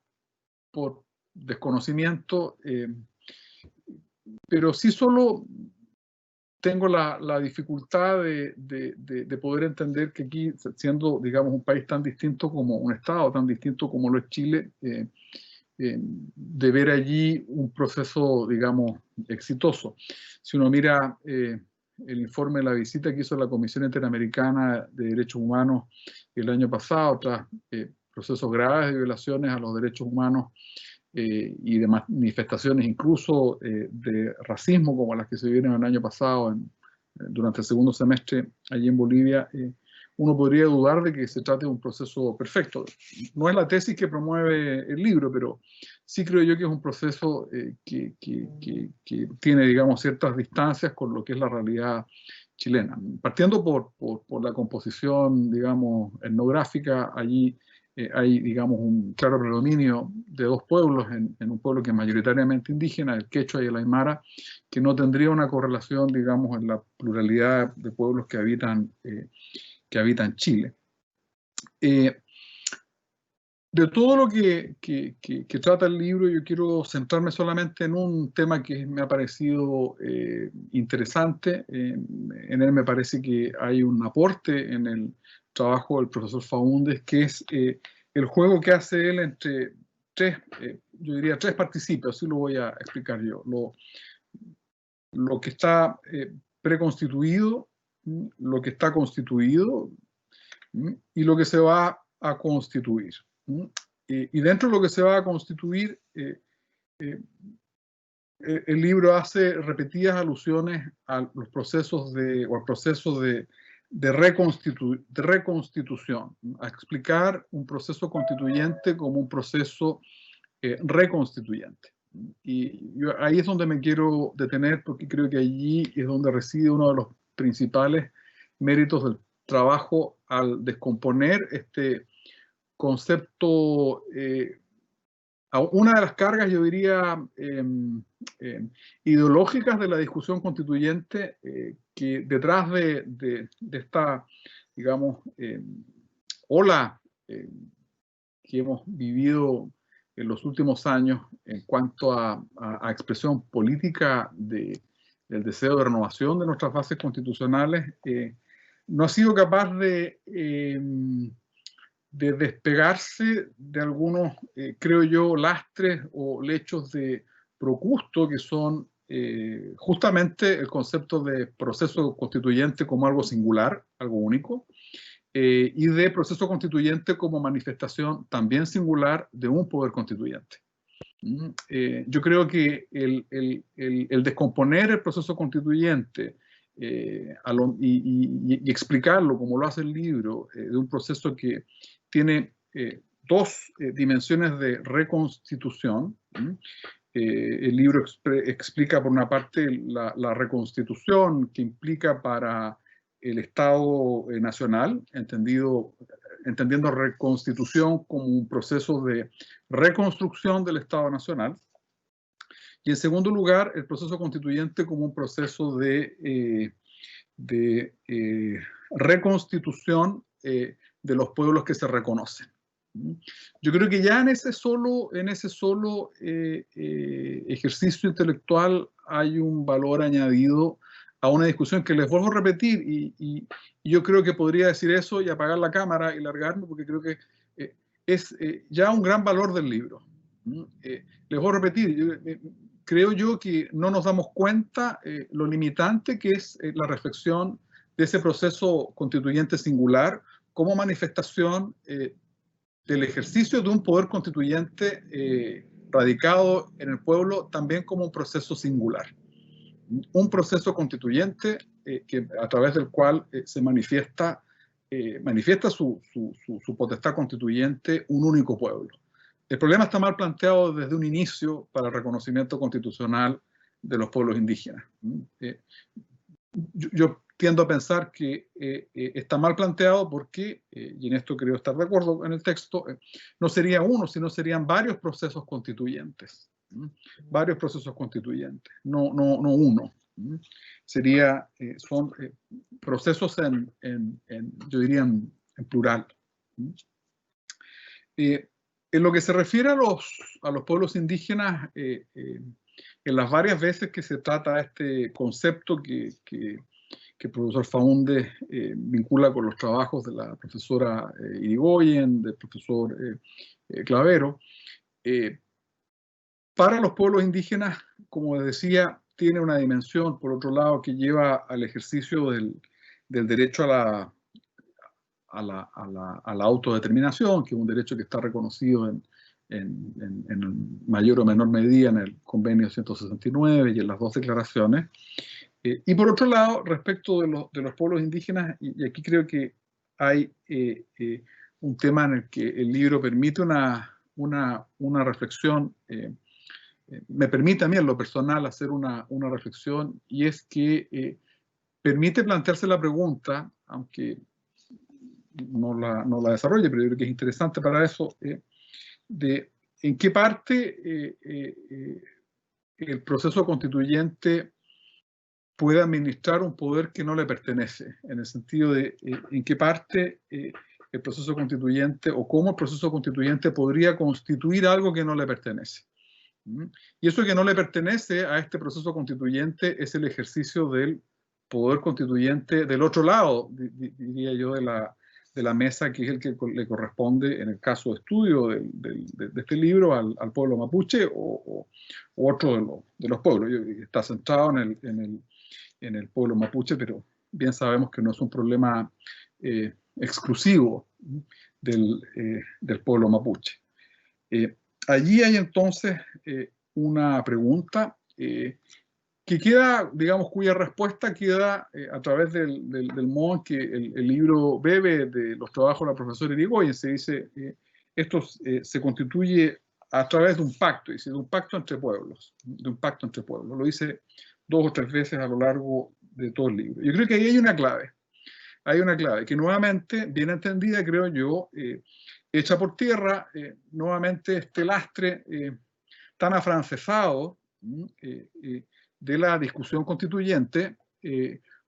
por desconocimiento, pero sí solo tengo la dificultad de poder entender que aquí, siendo, digamos, un país tan distinto como un Estado, tan distinto como lo es Chile, de ver allí un proceso, digamos, exitoso. Si uno mira el informe de la visita que hizo la Comisión Interamericana de Derechos Humanos el año pasado, tras procesos graves de violaciones a los derechos humanos y de manifestaciones incluso de racismo como las que se vieron el año pasado durante el segundo semestre allí en Bolivia, uno podría dudar de que se trate de un proceso perfecto. No es la tesis que promueve el libro, pero sí creo yo que es un proceso que tiene, digamos, ciertas distancias con lo que es la realidad chilena. Partiendo por la composición, digamos, etnográfica, allí hay, digamos, un claro predominio de dos pueblos en un pueblo que es mayoritariamente indígena, el quechua y el aymara, que no tendría una correlación, digamos, en la pluralidad de pueblos que habitan Chile. De todo lo que trata el libro, yo quiero centrarme solamente en un tema que me ha parecido interesante. En él me parece que hay un aporte en el trabajo del profesor Faúndez, que es el juego que hace él entre yo diría tres participios, así lo voy a explicar yo. Lo que está preconstituido, lo que está constituido y lo que se va a constituir. Y dentro de lo que se va a constituir, el libro hace repetidas alusiones a los procesos o al proceso de reconstitución, a explicar un proceso constituyente como un proceso reconstituyente. Y ahí es donde me quiero detener, porque creo que allí es donde reside uno de los principales méritos del trabajo al descomponer este concepto, una de las cargas, yo diría, ideológicas de la discusión constituyente, que detrás de esta, digamos, ola que hemos vivido en los últimos años en cuanto a expresión política del deseo de renovación de nuestras bases constitucionales, no ha sido capaz de despegarse de algunos, creo yo, lastres o lechos de Procusto, que son justamente el concepto de proceso constituyente como algo singular, algo único, y de proceso constituyente como manifestación también singular de un poder constituyente. Yo creo que el descomponer el proceso constituyente y explicarlo, como lo hace el libro, de un proceso que tiene dos dimensiones de reconstitución. El libro explica, por una parte, la reconstitución que implica para el Estado nacional, entendiendo reconstitución como un proceso de reconstrucción del Estado nacional. Y en segundo lugar, el proceso constituyente como un proceso de reconstitución de los pueblos que se reconocen. Yo creo que ya en ese solo ejercicio intelectual hay un valor añadido a una discusión que les vuelvo a repetir, y yo creo que podría decir eso y apagar la cámara y largarme, porque creo que es ya un gran valor del libro. Les voy a repetir, creo yo que no nos damos cuenta lo limitante que es la reflexión de ese proceso constituyente singular como manifestación del ejercicio de un poder constituyente radicado en el pueblo, también como un proceso singular. Un proceso constituyente a través del cual se manifiesta su potestad constituyente un único pueblo. El problema está mal planteado desde un inicio para el reconocimiento constitucional de los pueblos indígenas. Yo tiendo a pensar que está mal planteado porque, y en esto creo estar de acuerdo en el texto, no sería uno, sino serían varios procesos constituyentes. Varios procesos constituyentes, no uno. Son procesos yo diría en plural. En lo que se refiere a los pueblos indígenas, en las varias veces que se trata este concepto que el profesor Faúndez vincula con los trabajos de la profesora Irigoyen, del profesor Clavero, para los pueblos indígenas, como decía, tiene una dimensión, por otro lado, que lleva al ejercicio del derecho a la autodeterminación, que es un derecho que está reconocido en mayor o menor medida en el convenio 169 y en las dos declaraciones. Y por otro lado, respecto de los pueblos indígenas, y aquí creo que hay un tema en el que el libro permite una reflexión, me permite a mí en lo personal hacer una reflexión, y es que permite plantearse la pregunta, aunque no la desarrolle, pero yo creo que es interesante para eso, de en qué parte el proceso constituyente puede administrar un poder que no le pertenece, en el sentido de en qué parte el proceso constituyente o cómo el proceso constituyente podría constituir algo que no le pertenece. Y eso que no le pertenece a este proceso constituyente es el ejercicio del poder constituyente del otro lado, diría yo, de la mesa, que es el que le corresponde, en el caso de estudio de este libro, al pueblo mapuche o otro de los pueblos. Está centrado en el pueblo mapuche, pero bien sabemos que no es un problema exclusivo del pueblo mapuche. Allí hay entonces una pregunta que queda, digamos, cuya respuesta queda a través del modo en que el libro bebe de los trabajos de la profesora Irigoyen. Se dice, esto se constituye a través de un pacto, dice, de un pacto entre pueblos, Lo dice 2 o 3 veces a lo largo de todo el libro. Yo creo que ahí hay una clave, que nuevamente, bien entendida, creo yo, echa por tierra nuevamente este lastre tan afrancesado de la discusión constituyente,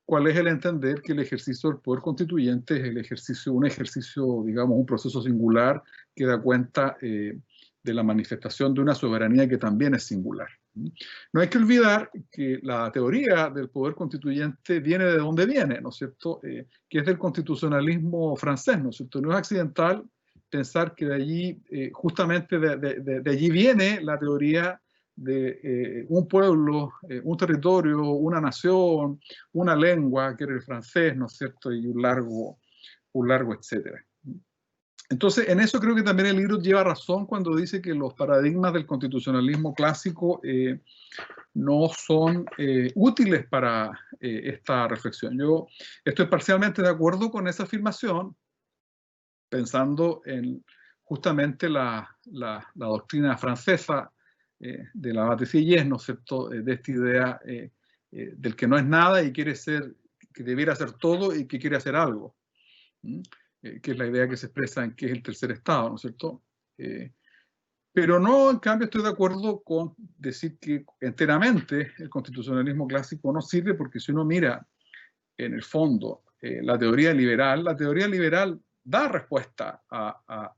cuál es el entender que el ejercicio del poder constituyente es un ejercicio, digamos, un proceso singular que da cuenta de la manifestación de una soberanía que también es singular. No hay que olvidar que la teoría del poder constituyente viene de donde viene, ¿no es cierto? Que es del constitucionalismo francés, ¿no es cierto? No es accidental pensar que de allí, justamente de allí viene la teoría de un pueblo, un territorio, una nación, una lengua, que era el francés, ¿no es cierto? Y un largo etcétera. Entonces, en eso creo que también el libro lleva razón cuando dice que los paradigmas del constitucionalismo clásico no son útiles para esta reflexión. Yo estoy parcialmente de acuerdo con esa afirmación, pensando en justamente la doctrina francesa de la Bataille, ¿no es cierto?, de esta idea del que no es nada y quiere ser, que debiera ser todo y que quiere hacer algo, que es la idea que se expresa en qué es el tercer estado, ¿no es cierto? Pero no, en cambio, estoy de acuerdo con decir que enteramente el constitucionalismo clásico no sirve, porque si uno mira en el fondo la teoría liberal da respuesta a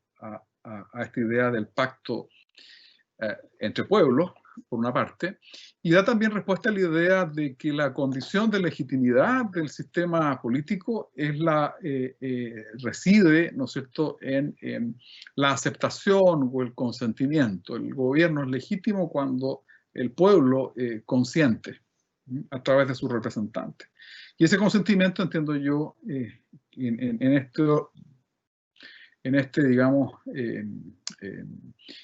esta idea del pacto entre pueblos, por una parte, y da también respuesta a la idea de que la condición de legitimidad del sistema político es reside, ¿no es cierto?, en la aceptación o el consentimiento. El gobierno es legítimo cuando el pueblo consiente a través de sus representantes. Y ese consentimiento, entiendo yo,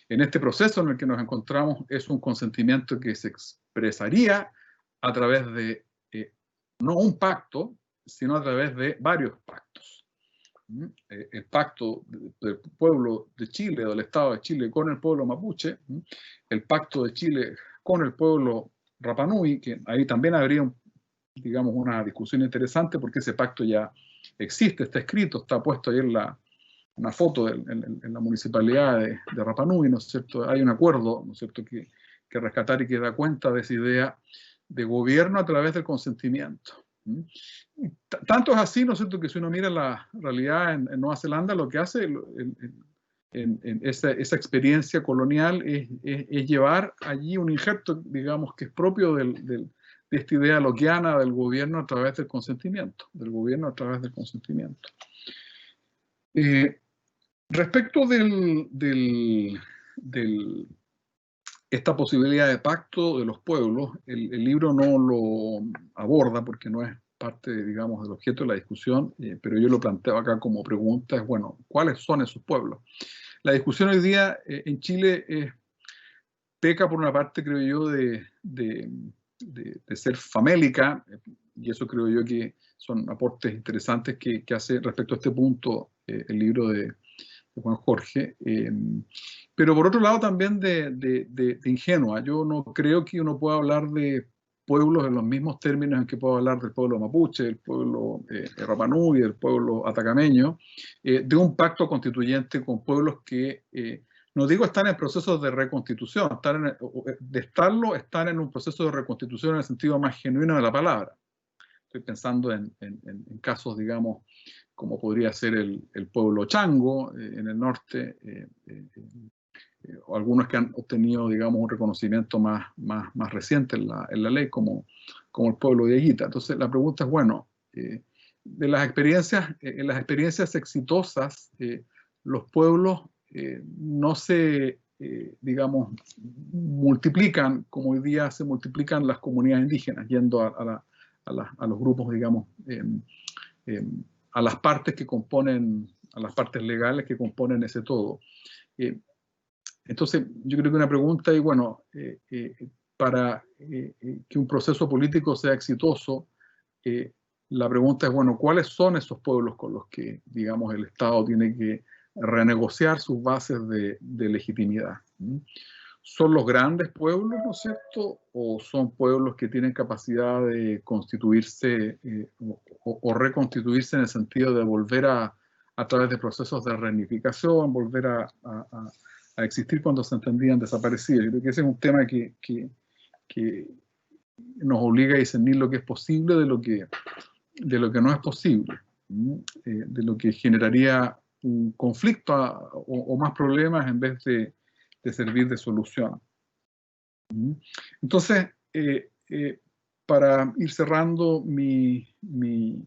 en este proceso en el que nos encontramos, es un consentimiento que se expresaría a través de no un pacto, sino a través de varios pactos. El pacto del pueblo de Chile, del Estado de Chile con el pueblo mapuche, el pacto de Chile con el pueblo Rapa Nui, que ahí también habría digamos, una discusión interesante, porque ese pacto ya existe, está escrito, está puesto ahí en una foto en la municipalidad de Rapa Nui, ¿no es cierto? Hay un acuerdo, ¿no es cierto?, que rescatar y que da cuenta de esa idea de gobierno a través del consentimiento. Tanto es así, ¿no es cierto?, que si uno mira la realidad en Nueva Zelanda, lo que hace en esa experiencia colonial es llevar allí un injerto, digamos, que es propio de esta idea lockeana del gobierno a través del consentimiento, respecto de esta posibilidad de pacto de los pueblos, el libro no lo aborda porque no es parte, digamos, del objeto de la discusión, pero yo lo planteo acá como pregunta, es, bueno, ¿cuáles son esos pueblos? La discusión hoy día en Chile peca por una parte, creo yo, de ser famélica, y eso creo yo que son aportes interesantes que hace respecto a este punto el libro de Juan Jorge, pero por otro lado también de ingenua. Yo no creo que uno pueda hablar de pueblos en los mismos términos en que puedo hablar del pueblo mapuche, del pueblo Rapa Nui, del pueblo atacameño, de un pacto constituyente con pueblos que, no digo están en procesos de reconstitución, están en un proceso de reconstitución en el sentido más genuino de la palabra. Estoy pensando en casos, digamos, como podría ser el pueblo chango en el norte, o algunos que han obtenido, digamos, un reconocimiento más reciente en la ley, como el pueblo de Aguita. Entonces, la pregunta es, bueno, en las experiencias exitosas, los pueblos no se, digamos, multiplican como hoy día se multiplican las comunidades indígenas, yendo a los grupos, digamos, a las partes que componen, a las partes legales que componen ese todo. Entonces, yo creo que una pregunta es, bueno, para que un proceso político sea exitoso, la pregunta es, bueno, ¿cuáles son esos pueblos con los que, digamos, el Estado tiene que renegociar sus bases de legitimidad? ¿Son los grandes pueblos, ¿no es cierto? ¿O son pueblos que tienen capacidad de constituirse o reconstituirse en el sentido de volver a través de procesos de reunificación, volver a existir cuando se entendían desaparecidos? Yo creo que ese es un tema que nos obliga a discernir lo que es posible de lo que no es posible, de lo que generaría un conflicto o más problemas en vez de servir de solución. Entonces, para ir cerrando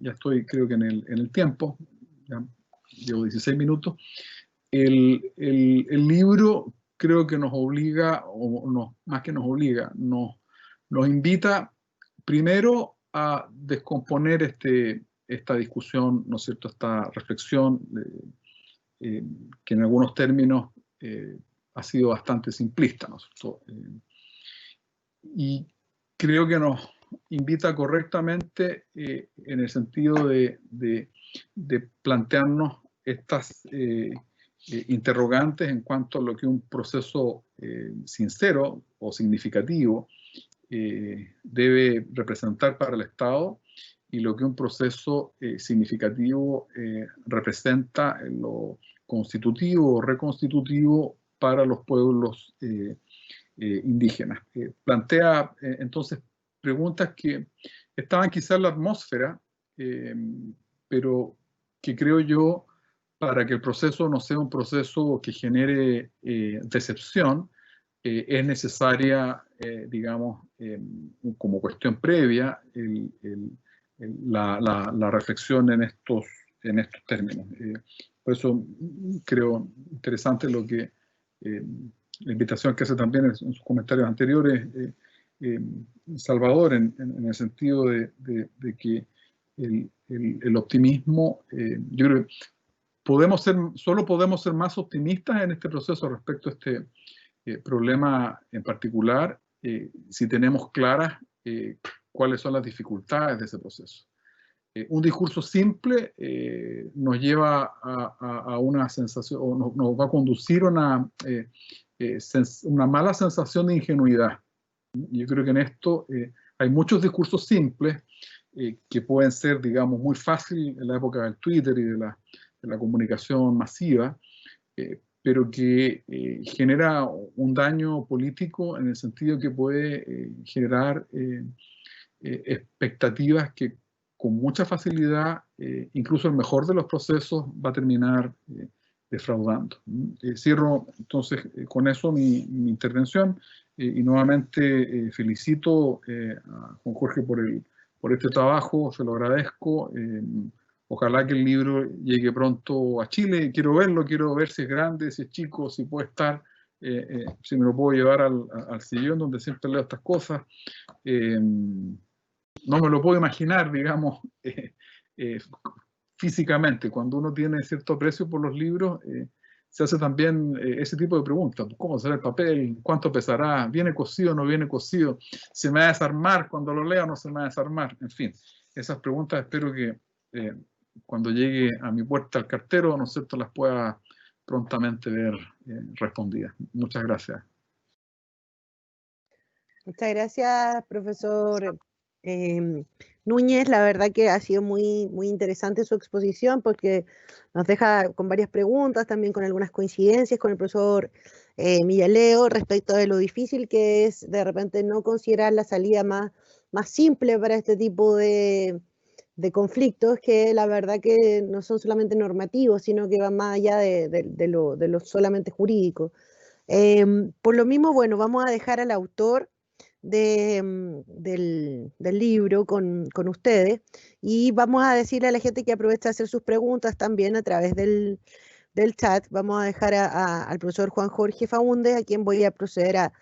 ya estoy creo que en el tiempo, ya llevo 16 minutos, el libro creo que nos obliga, o no, más que nos obliga, nos invita primero a descomponer esta discusión, ¿no es cierto?, esta reflexión que en algunos términos ha sido bastante simplista, ¿no es cierto? Y creo que nos invita correctamente en el sentido de plantearnos estas interrogantes en cuanto a lo que un proceso sincero o significativo debe representar para el Estado y lo que un proceso significativo representa en lo constitutivo o reconstitutivo para los pueblos indígenas. Plantea entonces preguntas que estaban quizás en la atmósfera, pero que creo yo, para que el proceso no sea un proceso que genere decepción, es necesaria, digamos, como cuestión previa, la reflexión en estos términos. Por eso creo interesante lo que la invitación que hace también en sus comentarios anteriores Salvador, en el sentido de que el optimismo, yo creo que solo podemos ser más optimistas en este proceso respecto a este problema en particular si tenemos claras cuáles son las dificultades de ese proceso. Un discurso simple nos lleva a una sensación, o nos va a conducir a una mala sensación de ingenuidad. Yo creo que en esto hay muchos discursos simples que pueden ser, digamos, muy fáciles en la época del Twitter y de la comunicación masiva, pero que genera un daño político en el sentido que puede generar expectativas que con mucha facilidad, incluso el mejor de los procesos va a terminar defraudando. Cierro entonces con eso mi intervención y nuevamente felicito a Juan Jorge por este trabajo, se lo agradezco. Ojalá que el libro llegue pronto a Chile. Quiero verlo, quiero ver si es grande, si es chico, si puede estar, si me lo puedo llevar al sillón donde siempre leo estas cosas. No me lo puedo imaginar, digamos, físicamente. Cuando uno tiene cierto aprecio por los libros, se hace también ese tipo de preguntas. ¿Cómo será el papel? ¿Cuánto pesará? ¿Viene cosido o no viene cosido? ¿Se me va a desarmar cuando lo lea o no se me va a desarmar? En fin, esas preguntas espero que cuando llegue a mi puerta el cartero, ¿no es cierto?, las pueda prontamente ver respondidas. Muchas gracias. Muchas gracias, profesor Núñez. La verdad que ha sido muy interesante su exposición porque nos deja con varias preguntas, también con algunas coincidencias con el profesor Millaleo respecto de lo difícil que es de repente no considerar la salida más simple para este tipo de conflictos, que la verdad que no son solamente normativos, sino que van más allá de lo solamente jurídico. Por lo mismo, bueno, vamos a dejar al autor del libro con ustedes y vamos a decirle a la gente que aproveche a hacer sus preguntas también a través del chat. Vamos a dejar al profesor Juan Jorge Faúndez, a quien voy a proceder a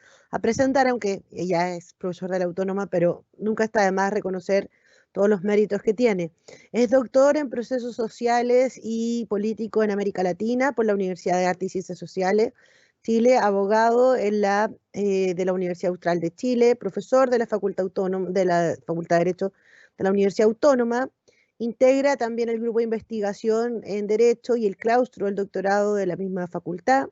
presentar, aunque ella es profesor de la Autónoma, pero nunca está de más reconocer todos los méritos que tiene. Es doctor en procesos sociales y político en América Latina por la Universidad de Artes y Ciencias Sociales Chile, abogado de la Universidad Austral de Chile, profesor de la Facultad de Derecho de la Universidad Autónoma, integra también el grupo de investigación en Derecho y el claustro del doctorado de la misma facultad.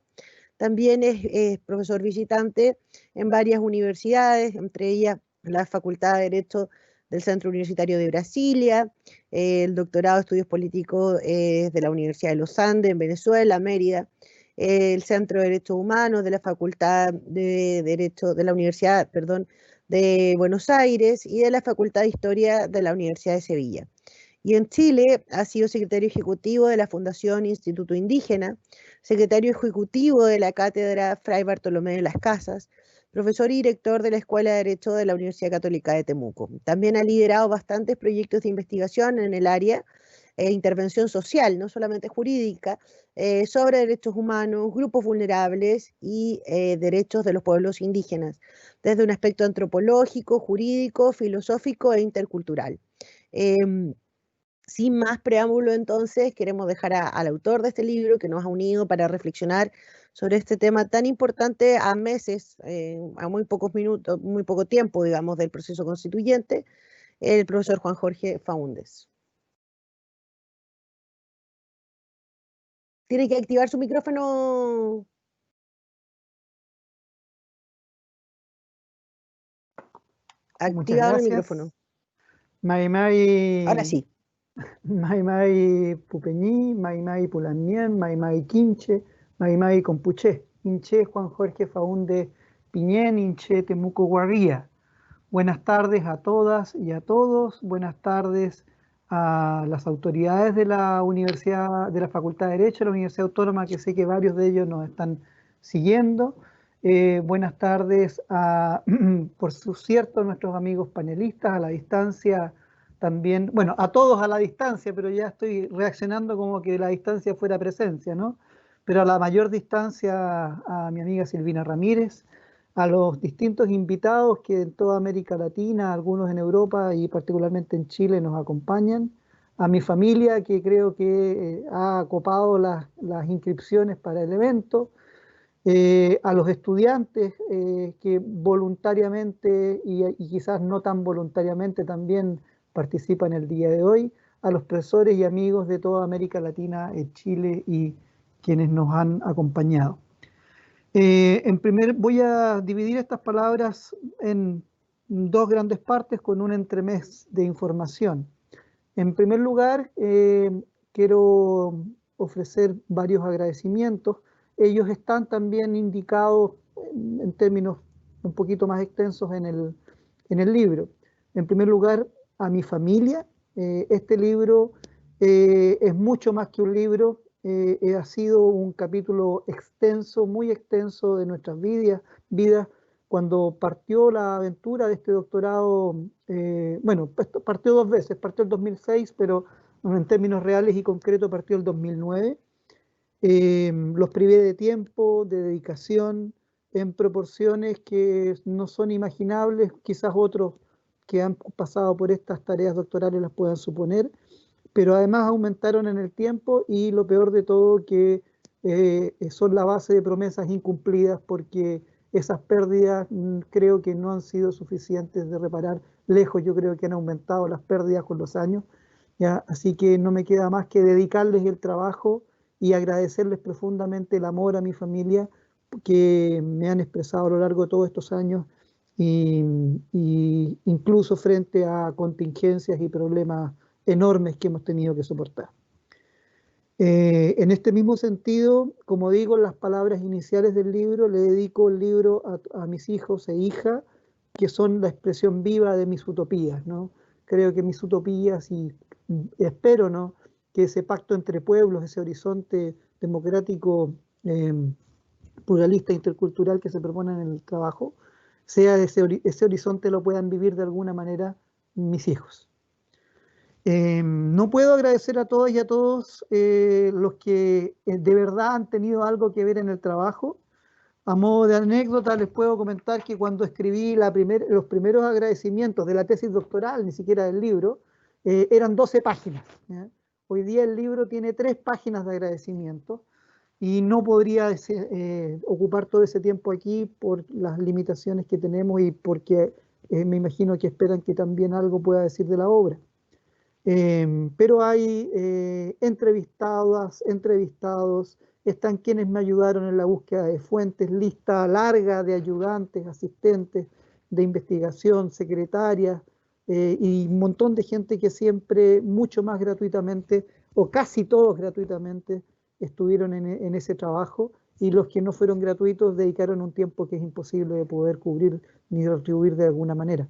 También es profesor visitante en varias universidades, entre ellas la Facultad de Derecho del Centro Universitario de Brasilia, el doctorado de Estudios Políticos de la Universidad de los Andes en Venezuela, Mérida, el Centro de Derechos Humanos de la Facultad de Derecho de la Universidad, de Buenos Aires y de la Facultad de Historia de la Universidad de Sevilla. Y en Chile ha sido secretario ejecutivo de la Fundación Instituto Indígena, secretario ejecutivo de la Cátedra Fray Bartolomé de las Casas, profesor y director de la Escuela de Derecho de la Universidad Católica de Temuco. También ha liderado bastantes proyectos de investigación en el área de intervención social, no solamente jurídica, sobre derechos humanos, grupos vulnerables y derechos de los pueblos indígenas, desde un aspecto antropológico, jurídico, filosófico e intercultural. Sin más preámbulo, entonces, queremos dejar al autor de este libro que nos ha unido para reflexionar sobre este tema tan importante a meses, a muy pocos minutos, muy poco tiempo, digamos, del proceso constituyente, el profesor Juan Jorge Faúndez. Tiene que activar su micrófono. Activado el micrófono. Mai Ahora sí. Mai Pupeñí, Mai Pulamien, Mai Quinche, Mai Compuché, Inche Juan Jorge Faúndez Piñén, Inche Temuco Guarría. Buenas tardes a todas y a todos, buenas tardes a las autoridades de la Universidad, de la Facultad de Derecho, de la Universidad Autónoma, que sé que varios de ellos nos están siguiendo. Buenas tardes a, por cierto, a nuestros amigos panelistas a la distancia también, bueno, a todos a la distancia, pero ya estoy reaccionando como que la distancia fuera presencia, ¿no? Pero a la mayor distancia a mi amiga Silvina Ramírez, a los distintos invitados que en toda América Latina, algunos en Europa y particularmente en Chile nos acompañan, a mi familia que creo que ha copado las inscripciones para el evento, a los estudiantes que voluntariamente y quizás no tan voluntariamente también participan el día de hoy, a los profesores y amigos de toda América Latina, Chile y quienes nos han acompañado. Voy a dividir estas palabras en dos grandes partes con un entremés de información. En primer lugar, quiero ofrecer varios agradecimientos. Ellos están también indicados en términos un poquito más extensos en el libro. En primer lugar, a mi familia. Este libro es mucho más que un libro. Ha sido un capítulo extenso, muy extenso de nuestras vidas. Cuando partió la aventura de este doctorado, bueno, partió dos veces, partió el 2006, pero en términos reales y concretos partió el 2009. Los privé de tiempo, de dedicación, en proporciones que no son imaginables, quizás otros que han pasado por estas tareas doctorales las puedan suponer, pero además aumentaron en el tiempo y lo peor de todo que son la base de promesas incumplidas porque esas pérdidas creo que no han sido suficientes de reparar. Lejos yo creo que han aumentado las pérdidas con los años, ¿ya? Así que no me queda más que dedicarles el trabajo y agradecerles profundamente el amor a mi familia que me han expresado a lo largo de todos estos años y incluso frente a contingencias y problemas enormes que hemos tenido que soportar. En este mismo sentido, como digo en las palabras iniciales del libro, le dedico el libro a mis hijos e hijas, que son la expresión viva de mis utopías, ¿no? Creo que mis utopías, y espero, ¿no?, que ese pacto entre pueblos, ese horizonte democrático, pluralista, intercultural que se propone en el trabajo, sea ese horizonte lo puedan vivir de alguna manera mis hijos. No puedo agradecer a todas y a todos los que de verdad han tenido algo que ver en el trabajo. A modo de anécdota les puedo comentar que cuando escribí los primeros agradecimientos de la tesis doctoral, ni siquiera del libro, eran 12 páginas, ¿ya? Hoy día el libro tiene 3 páginas de agradecimiento y no podría ocupar todo ese tiempo aquí por las limitaciones que tenemos y porque me imagino que esperan que también algo pueda decir de la obra. Pero hay entrevistados, están quienes me ayudaron en la búsqueda de fuentes, lista larga de ayudantes, asistentes de investigación, secretarias y un montón de gente que siempre, mucho más gratuitamente, o casi todos gratuitamente, estuvieron en ese trabajo, y los que no fueron gratuitos dedicaron un tiempo que es imposible de poder cubrir ni retribuir de alguna manera.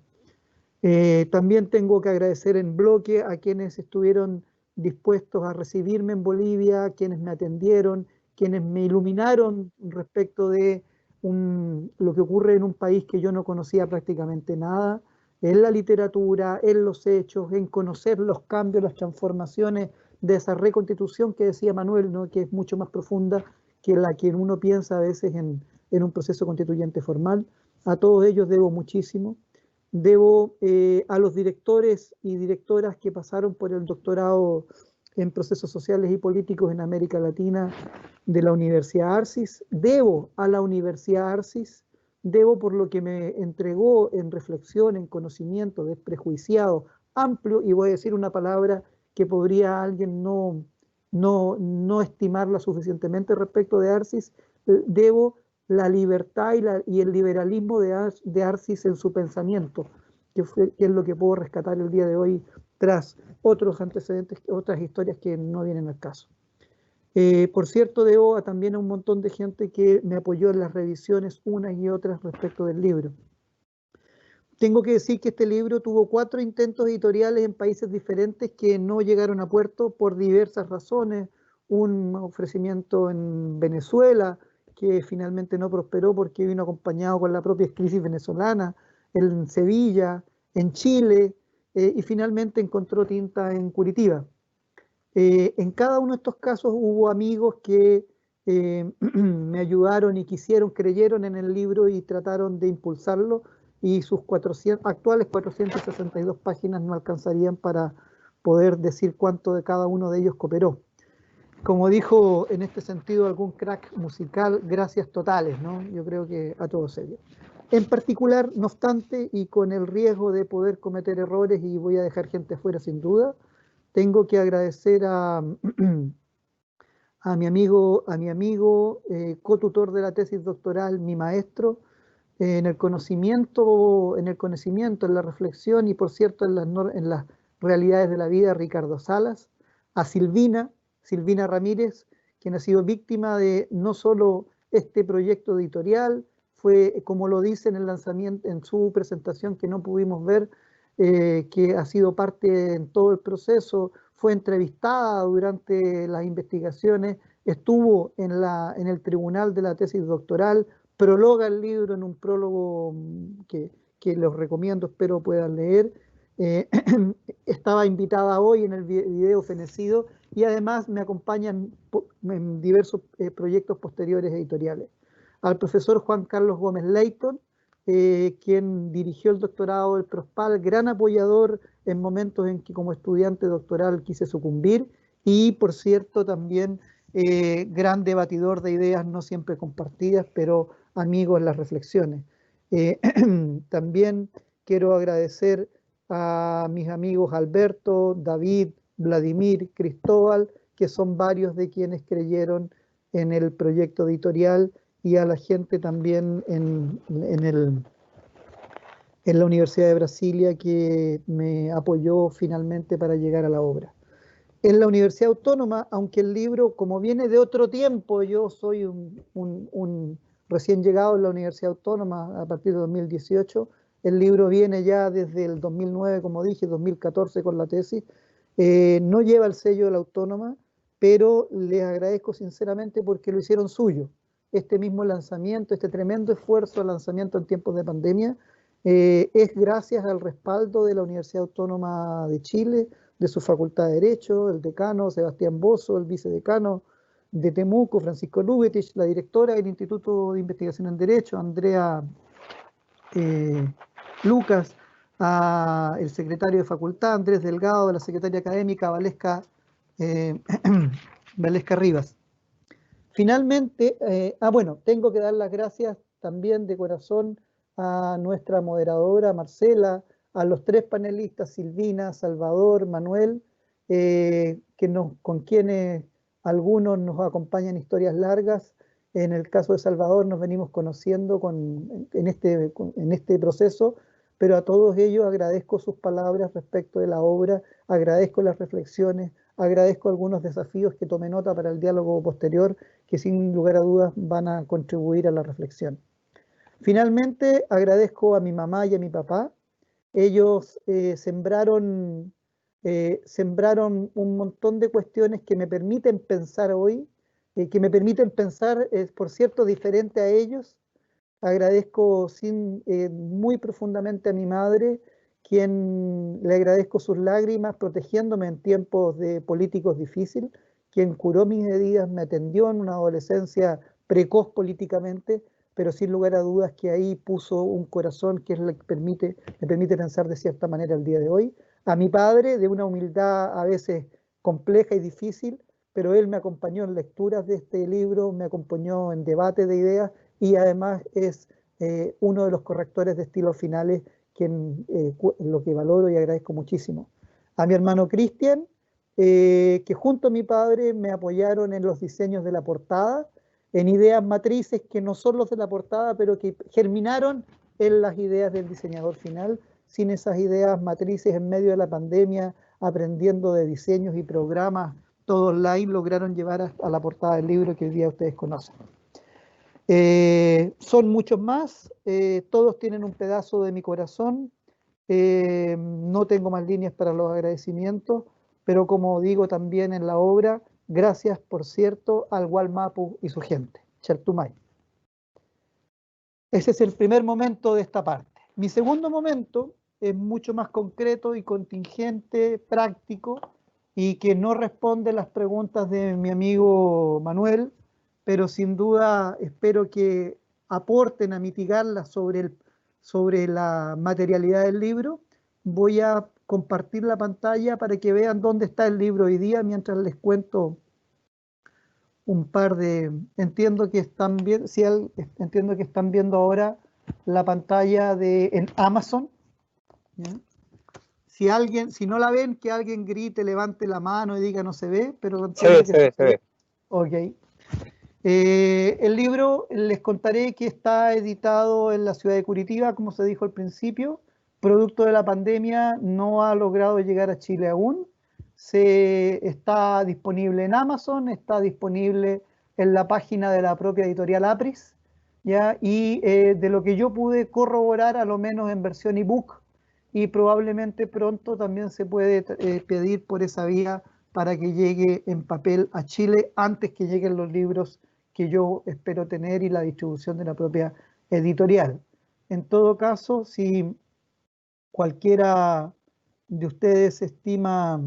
También tengo que agradecer en bloque a quienes estuvieron dispuestos a recibirme en Bolivia, quienes me atendieron, quienes me iluminaron respecto de lo que ocurre en un país que yo no conocía prácticamente nada, en la literatura, en los hechos, en conocer los cambios, las transformaciones de esa reconstitución que decía Manuel, ¿no?, que es mucho más profunda que la que uno piensa a veces en un proceso constituyente formal. A todos ellos debo muchísimo. Debo a los directores y directoras que pasaron por el doctorado en procesos sociales y políticos en América Latina de la Universidad Arcis. Debo a la Universidad Arcis, debo por lo que me entregó en reflexión, en conocimiento, desprejuiciado, amplio, y voy a decir una palabra que podría alguien no estimarla suficientemente respecto de Arcis. Debo la libertad y el liberalismo de Arcis en su pensamiento, que es lo que puedo rescatar el día de hoy tras otros antecedentes, otras historias que no vienen al caso. Por cierto, debo también a un montón de gente que me apoyó en las revisiones unas y otras respecto del libro. Tengo que decir que este libro tuvo 4 intentos editoriales en países diferentes que no llegaron a puerto por diversas razones. Un ofrecimiento en Venezuela que finalmente no prosperó porque vino acompañado con la propia crisis venezolana, en Sevilla, en Chile, y finalmente encontró tinta en Curitiba. En cada uno de estos casos hubo amigos que me ayudaron y creyeron en el libro y trataron de impulsarlo, y sus actuales 462 páginas no alcanzarían para poder decir cuánto de cada uno de ellos cooperó. Como dijo en este sentido algún crack musical, gracias totales, ¿no? Yo creo que a todos ellos. En particular, no obstante, y con el riesgo de poder cometer errores y voy a dejar gente fuera sin duda, tengo que agradecer a mi amigo cotutor de la tesis doctoral, mi maestro, en el conocimiento, en la reflexión y por cierto en las realidades de la vida, Ricardo Salas, a Silvina Ramírez, quien ha sido víctima de no solo este proyecto editorial, fue, como lo dice en el lanzamiento, en su presentación que no pudimos ver, que ha sido parte en todo el proceso, fue entrevistada durante las investigaciones, estuvo en el tribunal de la tesis doctoral, prologa el libro en un prólogo que los recomiendo, espero puedan leer. Estaba invitada hoy en el video fenecido y además me acompañan en diversos proyectos posteriores editoriales. Al profesor Juan Carlos Gómez Leighton, quien dirigió el doctorado del Prospal, gran apoyador en momentos en que como estudiante doctoral quise sucumbir, y por cierto también gran debatidor de ideas no siempre compartidas, pero amigo en las reflexiones. También quiero agradecer a mis amigos Alberto, David, Vladimir, Cristóbal, que son varios de quienes creyeron en el proyecto editorial, y a la gente también en la Universidad de Brasilia que me apoyó finalmente para llegar a la obra. En la Universidad Autónoma, aunque el libro, como viene de otro tiempo, yo soy un recién llegado en la Universidad Autónoma a partir de 2018, el libro viene ya desde el 2009, como dije, 2014 con la tesis, no lleva el sello de la Autónoma, pero les agradezco sinceramente porque lo hicieron suyo. Este mismo lanzamiento, este tremendo esfuerzo de lanzamiento en tiempos de pandemia, es gracias al respaldo de la Universidad Autónoma de Chile, de su Facultad de Derecho, el decano Sebastián Bozo, el vicedecano de Temuco, Francisco Lubetich, la directora del Instituto de Investigación en Derecho, Andrea Lucas, el secretario de Facultad, Andrés Delgado, la secretaria académica, Valesca Rivas. Finalmente, bueno, tengo que dar las gracias también de corazón a nuestra moderadora Marcela, a los 3 panelistas, Silvina, Salvador, Manuel, con quienes algunos nos acompañan historias largas. En el caso de Salvador nos venimos conociendo en este proceso, pero a todos ellos agradezco sus palabras respecto de la obra, agradezco las reflexiones, agradezco algunos desafíos que tomé nota para el diálogo posterior, que sin lugar a dudas van a contribuir a la reflexión. Finalmente, agradezco a mi mamá y a mi papá. Ellos sembraron un montón de cuestiones que me permiten pensar hoy, que me permiten pensar, por cierto, diferente a ellos. Agradezco muy profundamente a mi madre, quien le agradezco sus lágrimas, protegiéndome en tiempos de políticos difíciles, quien curó mis heridas, me atendió en una adolescencia precoz políticamente, pero sin lugar a dudas que ahí puso un corazón que es lo que me permite pensar de cierta manera el día de hoy. A mi padre, de una humildad a veces compleja y difícil, pero él me acompañó en lecturas de este libro, me acompañó en debate de ideas y además es uno de los correctores de estilos finales, lo que valoro y agradezco muchísimo. A mi hermano Cristian, que junto a mi padre me apoyaron en los diseños de la portada, en ideas matrices que no son los de la portada, pero que germinaron en las ideas del diseñador final. Sin esas ideas matrices, en medio de la pandemia, aprendiendo de diseños y programas, todo online, lograron llevar a la portada del libro que hoy día ustedes conocen. Son muchos más, todos tienen un pedazo de mi corazón. No tengo más líneas para los agradecimientos, pero como digo también en la obra, gracias, por cierto, al Walmapu y su gente. Chertumay. Ese es el primer momento de esta parte. Mi segundo momento es mucho más concreto y contingente, práctico, y que no responde las preguntas de mi amigo Manuel, pero sin duda espero que aporten a mitigarlas sobre la materialidad del libro. Voy a compartir la pantalla para que vean dónde está el libro hoy día, mientras les cuento un par de... Entiendo que están viendo ahora la pantalla en Amazon. ¿Ya? Si no la ven, que alguien grite, levante la mano y diga no se ve, pero se ve. Ok. El libro, les contaré que está editado en la ciudad de Curitiba, como se dijo al principio. Producto de la pandemia, no ha logrado llegar a Chile aún. Está disponible en Amazon, está disponible en la página de la propia editorial Apris, ¿ya? Y de lo que yo pude corroborar, a lo menos en versión ebook, y probablemente pronto también se puede pedir por esa vía para que llegue en papel a Chile antes que lleguen los libros que yo espero tener y la distribución de la propia editorial. En todo caso, si cualquiera de ustedes estima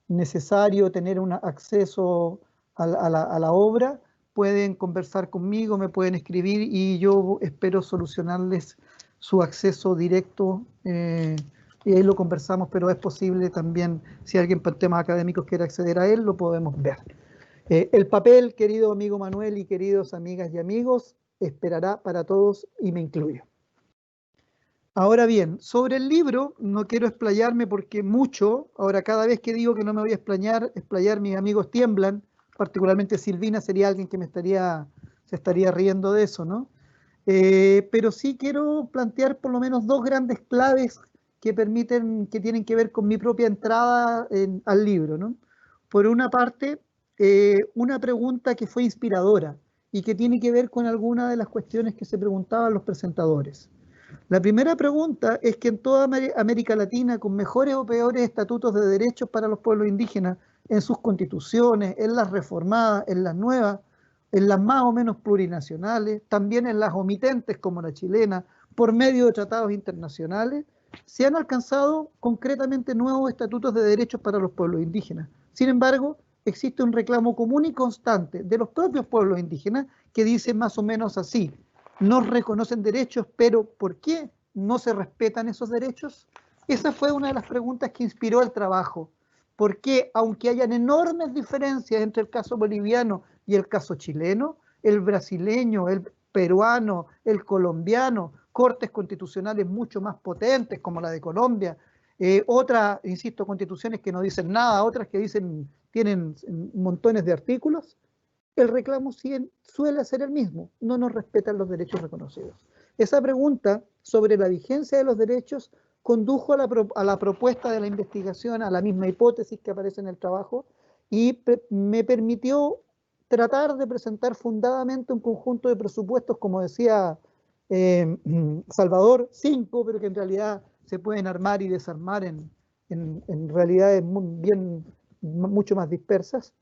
necesario tener un acceso a la obra, pueden conversar conmigo, me pueden escribir y yo espero solucionarles su acceso directo, y ahí lo conversamos, pero es posible también, si alguien por temas académicos quiere acceder a él, lo podemos ver. El papel, querido amigo Manuel y queridos amigas y amigos, esperará para todos y me incluyo. Ahora bien, sobre el libro no quiero explayarme porque ahora cada vez que digo que no me voy a explayar mis amigos tiemblan, particularmente Silvina sería alguien que se estaría riendo de eso, ¿no? Pero sí quiero plantear por lo menos dos grandes claves que tienen que ver con mi propia entrada al libro, ¿no? Por una parte, una pregunta que fue inspiradora y que tiene que ver con algunas de las cuestiones que se preguntaban los presentadores. La primera pregunta es que en toda América Latina, con mejores o peores estatutos de derechos para los pueblos indígenas, en sus constituciones, en las reformadas, en las nuevas, en las más o menos plurinacionales, también en las omitentes como la chilena, por medio de tratados internacionales, se han alcanzado concretamente nuevos estatutos de derechos para los pueblos indígenas. Sin embargo, existe un reclamo común y constante de los propios pueblos indígenas que dice más o menos así: nos reconocen derechos, pero ¿por qué no se respetan esos derechos? Esa fue una de las preguntas que inspiró el trabajo. ¿Por qué, aunque hayan enormes diferencias entre el caso boliviano y el caso chileno, el brasileño, el peruano, el colombiano, cortes constitucionales mucho más potentes como la de Colombia, otras, insisto, constituciones que no dicen nada, otras que tienen montones de artículos? El reclamo suele ser el mismo: no nos respetan los derechos reconocidos. Esa pregunta sobre la vigencia de los derechos condujo a la propuesta de la investigación, a la misma hipótesis que aparece en el trabajo, y me permitió tratar de presentar fundadamente un conjunto de presupuestos, como decía Salvador, 5, pero que en realidad se pueden armar y desarmar en realidades mucho más dispersas,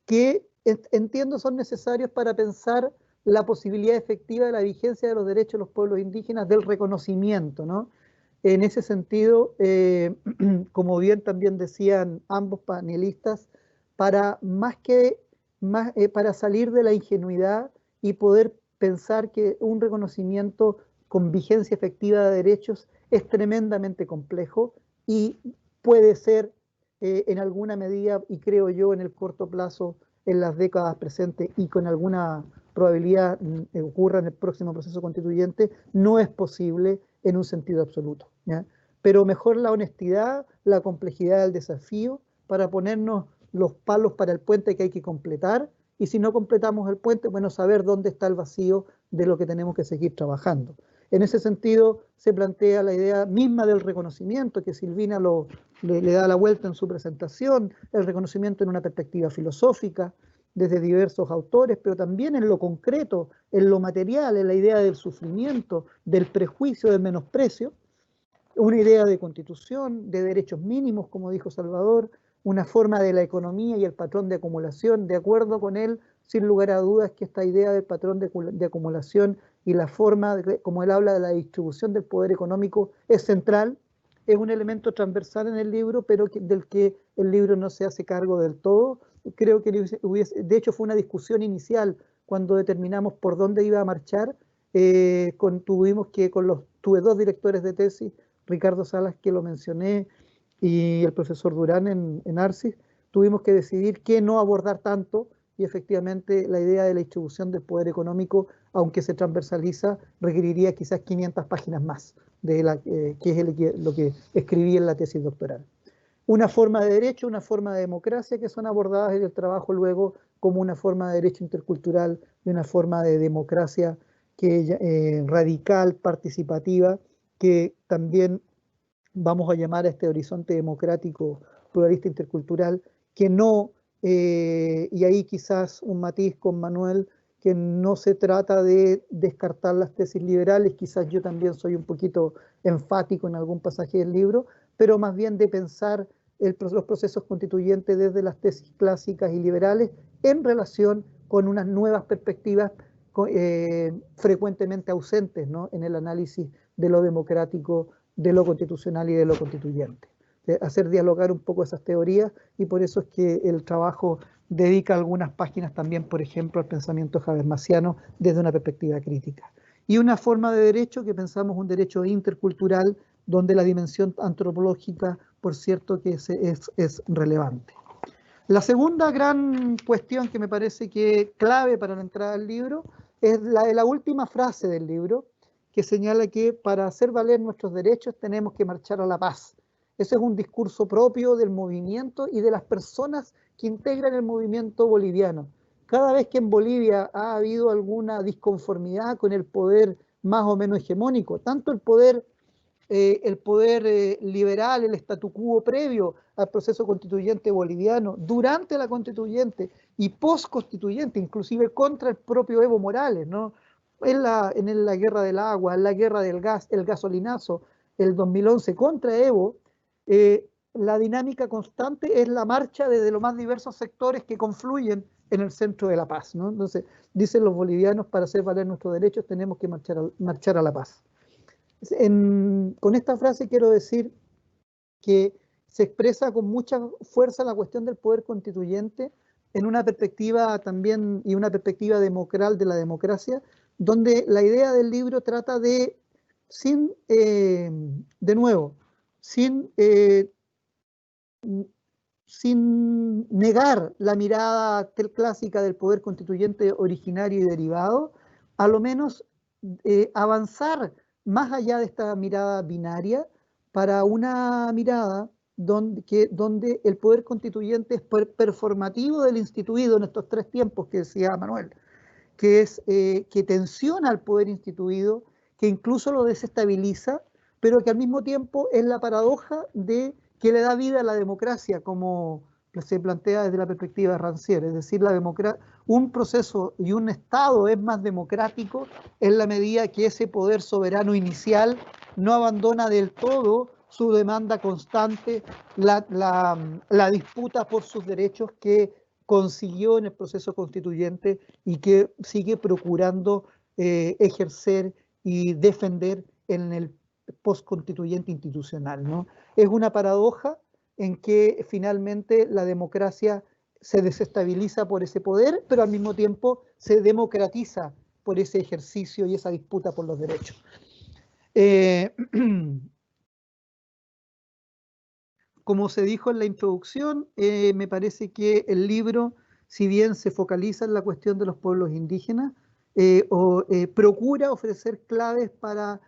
que entiendo son necesarios para pensar la posibilidad efectiva de la vigencia de los derechos de los pueblos indígenas, del reconocimiento, ¿no? En ese sentido, como bien también decían ambos panelistas, para salir de la ingenuidad y poder pensar que un reconocimiento con vigencia efectiva de derechos es tremendamente complejo y puede ser en alguna medida, y creo yo en el corto plazo, en las décadas presentes y con alguna probabilidad ocurra en el próximo proceso constituyente, no es posible en un sentido absoluto, ¿ya? Pero mejor la honestidad, la complejidad del desafío para ponernos los palos para el puente que hay que completar, y si no completamos el puente, bueno, saber dónde está el vacío de lo que tenemos que seguir trabajando. En ese sentido, se plantea la idea misma del reconocimiento, que Silvina le da la vuelta en su presentación, el reconocimiento en una perspectiva filosófica, desde diversos autores, pero también en lo concreto, en lo material, en la idea del sufrimiento, del prejuicio, del menosprecio, una idea de constitución, de derechos mínimos, como dijo Salvador, una forma de la economía y el patrón de acumulación. De acuerdo con él, sin lugar a dudas, que esta idea del patrón de acumulación y la forma, como él habla de la distribución del poder económico, es central, es un elemento transversal en el libro, pero del que el libro no se hace cargo del todo. Creo que de hecho fue una discusión inicial cuando determinamos por dónde iba a marchar. Tuve dos directores de tesis, Ricardo Salas, que lo mencioné, y el profesor Durán en Arcis. Tuvimos que decidir qué no abordar tanto, y efectivamente la idea de la distribución del poder económico, aunque se transversaliza, requeriría quizás 500 páginas más, que es lo que escribí en la tesis doctoral. Una forma de derecho, una forma de democracia, que son abordadas en el trabajo luego como una forma de derecho intercultural y una forma de democracia radical, participativa, que también vamos a llamar a este horizonte democrático, pluralista, intercultural, que no, y ahí quizás un matiz con Manuel, que no se trata de descartar las tesis liberales, quizás yo también soy un poquito enfático en algún pasaje del libro, pero más bien de pensar los procesos constituyentes desde las tesis clásicas y liberales en relación con unas nuevas perspectivas frecuentemente ausentes, ¿no?, en el análisis de lo democrático, de lo constitucional y de lo constituyente. Hacer dialogar un poco esas teorías, y por eso es que el trabajo dedica algunas páginas también, por ejemplo, al pensamiento habermasiano desde una perspectiva crítica. Y una forma de derecho que pensamos un derecho intercultural, donde la dimensión antropológica, por cierto, que es relevante. La segunda gran cuestión que me parece que es clave para la entrada al libro es la última frase del libro, que señala que para hacer valer nuestros derechos tenemos que marchar a la paz. Ese es un discurso propio del movimiento y de las personas que integran el movimiento boliviano. Cada vez que en Bolivia ha habido alguna disconformidad con el poder más o menos hegemónico, tanto el poder liberal, el statu quo previo al proceso constituyente boliviano, durante la constituyente y post-constituyente, inclusive contra el propio Evo Morales, ¿no?, en la guerra del agua, en la guerra del gas, el gasolinazo, el 2011 contra Evo, la dinámica constante es la marcha desde los más diversos sectores que confluyen en el centro de la paz, ¿no? Entonces, dicen los bolivianos, para hacer valer nuestros derechos tenemos que marchar a la paz. Con esta frase quiero decir que se expresa con mucha fuerza la cuestión del poder constituyente en una perspectiva también, y una perspectiva democrática de la democracia, donde la idea del libro trata de, sin negar la mirada clásica del poder constituyente originario y derivado, a lo menos avanzar más allá de esta mirada binaria para una mirada donde el poder constituyente es performativo del instituido en estos tres tiempos que decía Manuel, que tensiona al poder instituido, que incluso lo desestabiliza, pero que al mismo tiempo es la paradoja de que le da vida a la democracia, como se plantea desde la perspectiva de Rancière. Es decir, un proceso y un Estado es más democrático en la medida que ese poder soberano inicial no abandona del todo su demanda constante, la disputa por sus derechos que consiguió en el proceso constituyente y que sigue procurando ejercer y defender en el postconstituyente institucional, ¿no? Es una paradoja en que finalmente la democracia se desestabiliza por ese poder, pero al mismo tiempo se democratiza por ese ejercicio y esa disputa por los derechos. Como se dijo en la introducción, me parece que el libro, si bien se focaliza en la cuestión de los pueblos indígenas, procura ofrecer claves para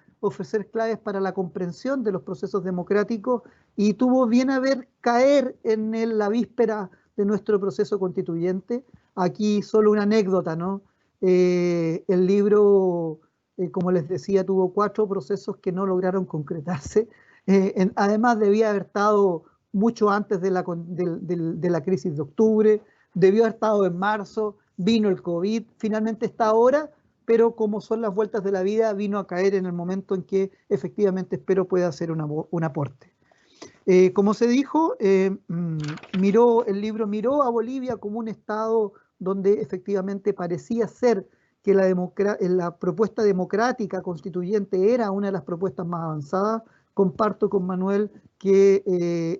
la comprensión de los procesos democráticos, y tuvo bien a ver caer en la víspera de nuestro proceso constituyente. Aquí solo una anécdota, ¿no? El libro, como les decía, tuvo 4 procesos que no lograron concretarse. Además, debía haber estado mucho antes de la crisis de octubre, debió haber estado en marzo, vino el COVID, finalmente está ahora, pero como son las vueltas de la vida, vino a caer en el momento en que efectivamente espero pueda hacer un aporte. Como se dijo, el libro miró a Bolivia como un estado donde efectivamente parecía ser que la propuesta democrática constituyente era una de las propuestas más avanzadas. Comparto con Manuel que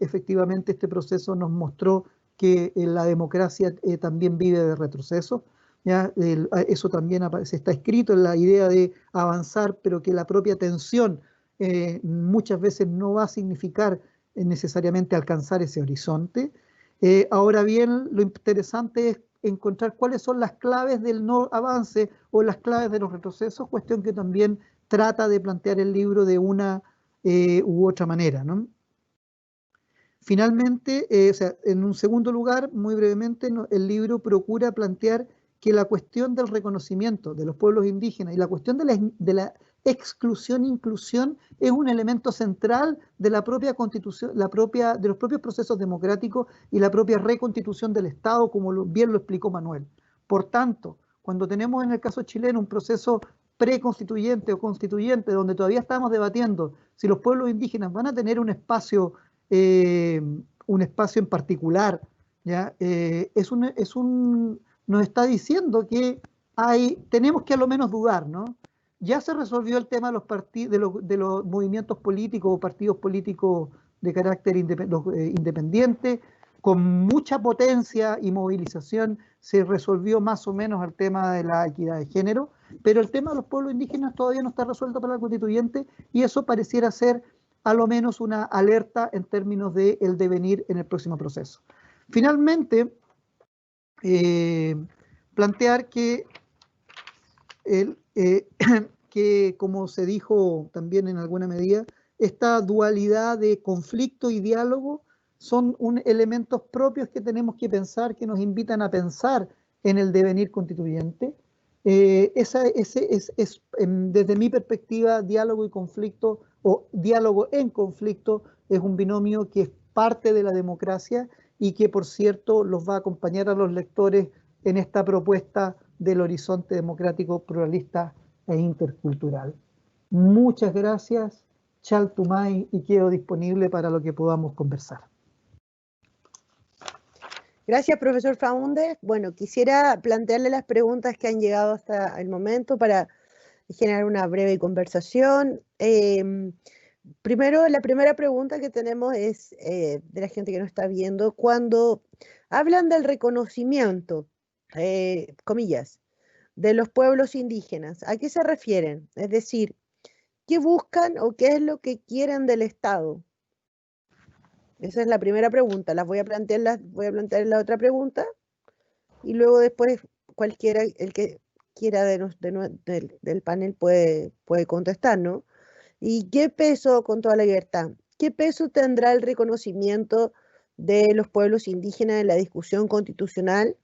efectivamente este proceso nos mostró que la democracia también vive de retroceso. ¿Ya? Eso también se está escrito en la idea de avanzar, pero que la propia tensión muchas veces no va a significar necesariamente alcanzar ese horizonte. Ahora bien, lo interesante es encontrar cuáles son las claves del no avance o las claves de los retrocesos, cuestión que también trata de plantear el libro de una u otra manera, ¿no? Finalmente, en un segundo lugar, muy brevemente, el libro procura plantear que la cuestión del reconocimiento de los pueblos indígenas y la cuestión de la exclusión-inclusión es un elemento central de la propia constitución, de los propios procesos democráticos y la propia reconstitución del Estado, como bien lo explicó Manuel. Por tanto, cuando tenemos en el caso chileno un proceso preconstituyente o constituyente, donde todavía estamos debatiendo si los pueblos indígenas van a tener un espacio en particular, ¿ya? Nos está diciendo que tenemos que a lo menos dudar, ¿no? Ya se resolvió el tema de los movimientos políticos o partidos políticos de carácter independiente, con mucha potencia y movilización se resolvió más o menos el tema de la equidad de género, pero el tema de los pueblos indígenas todavía no está resuelto para la constituyente, y eso pareciera ser a lo menos una alerta en términos del devenir en el próximo proceso. Finalmente, plantear que, como se dijo también en alguna medida, esta dualidad de conflicto y diálogo son elementos propios que tenemos que pensar, que nos invitan a pensar en el devenir constituyente. Desde mi perspectiva, diálogo y conflicto, o diálogo en conflicto, es un binomio que es parte de la democracia y que, por cierto, los va a acompañar a los lectores en esta propuesta del horizonte democrático, pluralista e intercultural. Muchas gracias, Chaltumay, y quedo disponible para lo que podamos conversar. Gracias, profesor Faúndez. Bueno, quisiera plantearle las preguntas que han llegado hasta el momento para generar una breve conversación. Primero, la primera pregunta que tenemos es de la gente que nos está viendo. Cuando hablan del reconocimiento, comillas, de los pueblos indígenas, ¿a qué se refieren? Es decir, ¿qué buscan o qué es lo que quieren del Estado? Esa es la primera pregunta. Voy a plantear la otra pregunta y luego después cualquiera, el que quiera del panel puede contestar, ¿no? ¿Y qué peso, con toda la libertad, qué peso tendrá el reconocimiento de los pueblos indígenas en la discusión constitucional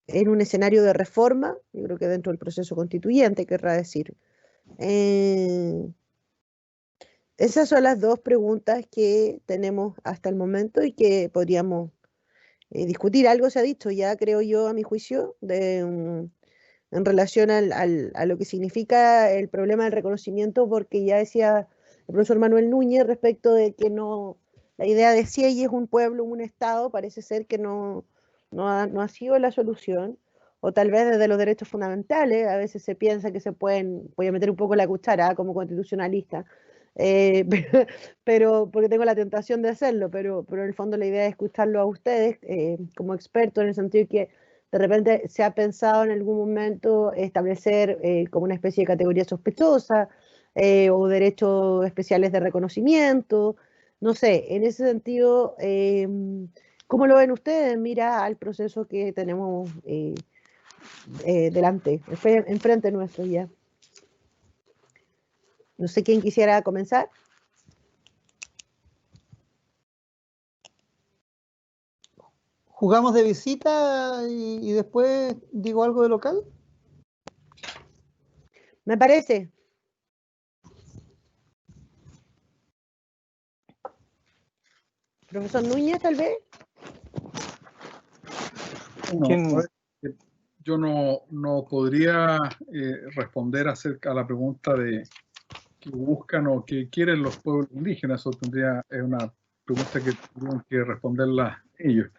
en un escenario de reforma? Yo creo que dentro del proceso constituyente, querrá decir. Esas son las dos preguntas que tenemos hasta el momento y que podríamos discutir. Algo se ha dicho ya, creo yo, a mi juicio, en relación a lo que significa el problema del reconocimiento, porque ya decía el profesor Manuel Núñez respecto de que la idea de si ella es un pueblo, un Estado, parece ser que no ha sido la solución, o tal vez desde los derechos fundamentales, a veces se piensa que voy a meter un poco la cuchara como constitucionalista, pero porque tengo la tentación de hacerlo, pero en el fondo la idea es escucharlo a ustedes como expertos, en el sentido de que De repente se ha pensado en algún momento establecer como una especie de categoría sospechosa o derechos especiales de reconocimiento. No sé, en ese sentido, ¿cómo lo ven ustedes? Mira al proceso que tenemos delante, enfrente nuestro ya. No sé quién quisiera comenzar. ¿Jugamos de visita y después digo algo de local? Me parece. Profesor Núñez, tal vez. No, yo no podría responder acerca a la pregunta de qué buscan o qué quieren los pueblos indígenas. Eso es una pregunta que tendrían que responderla ellos,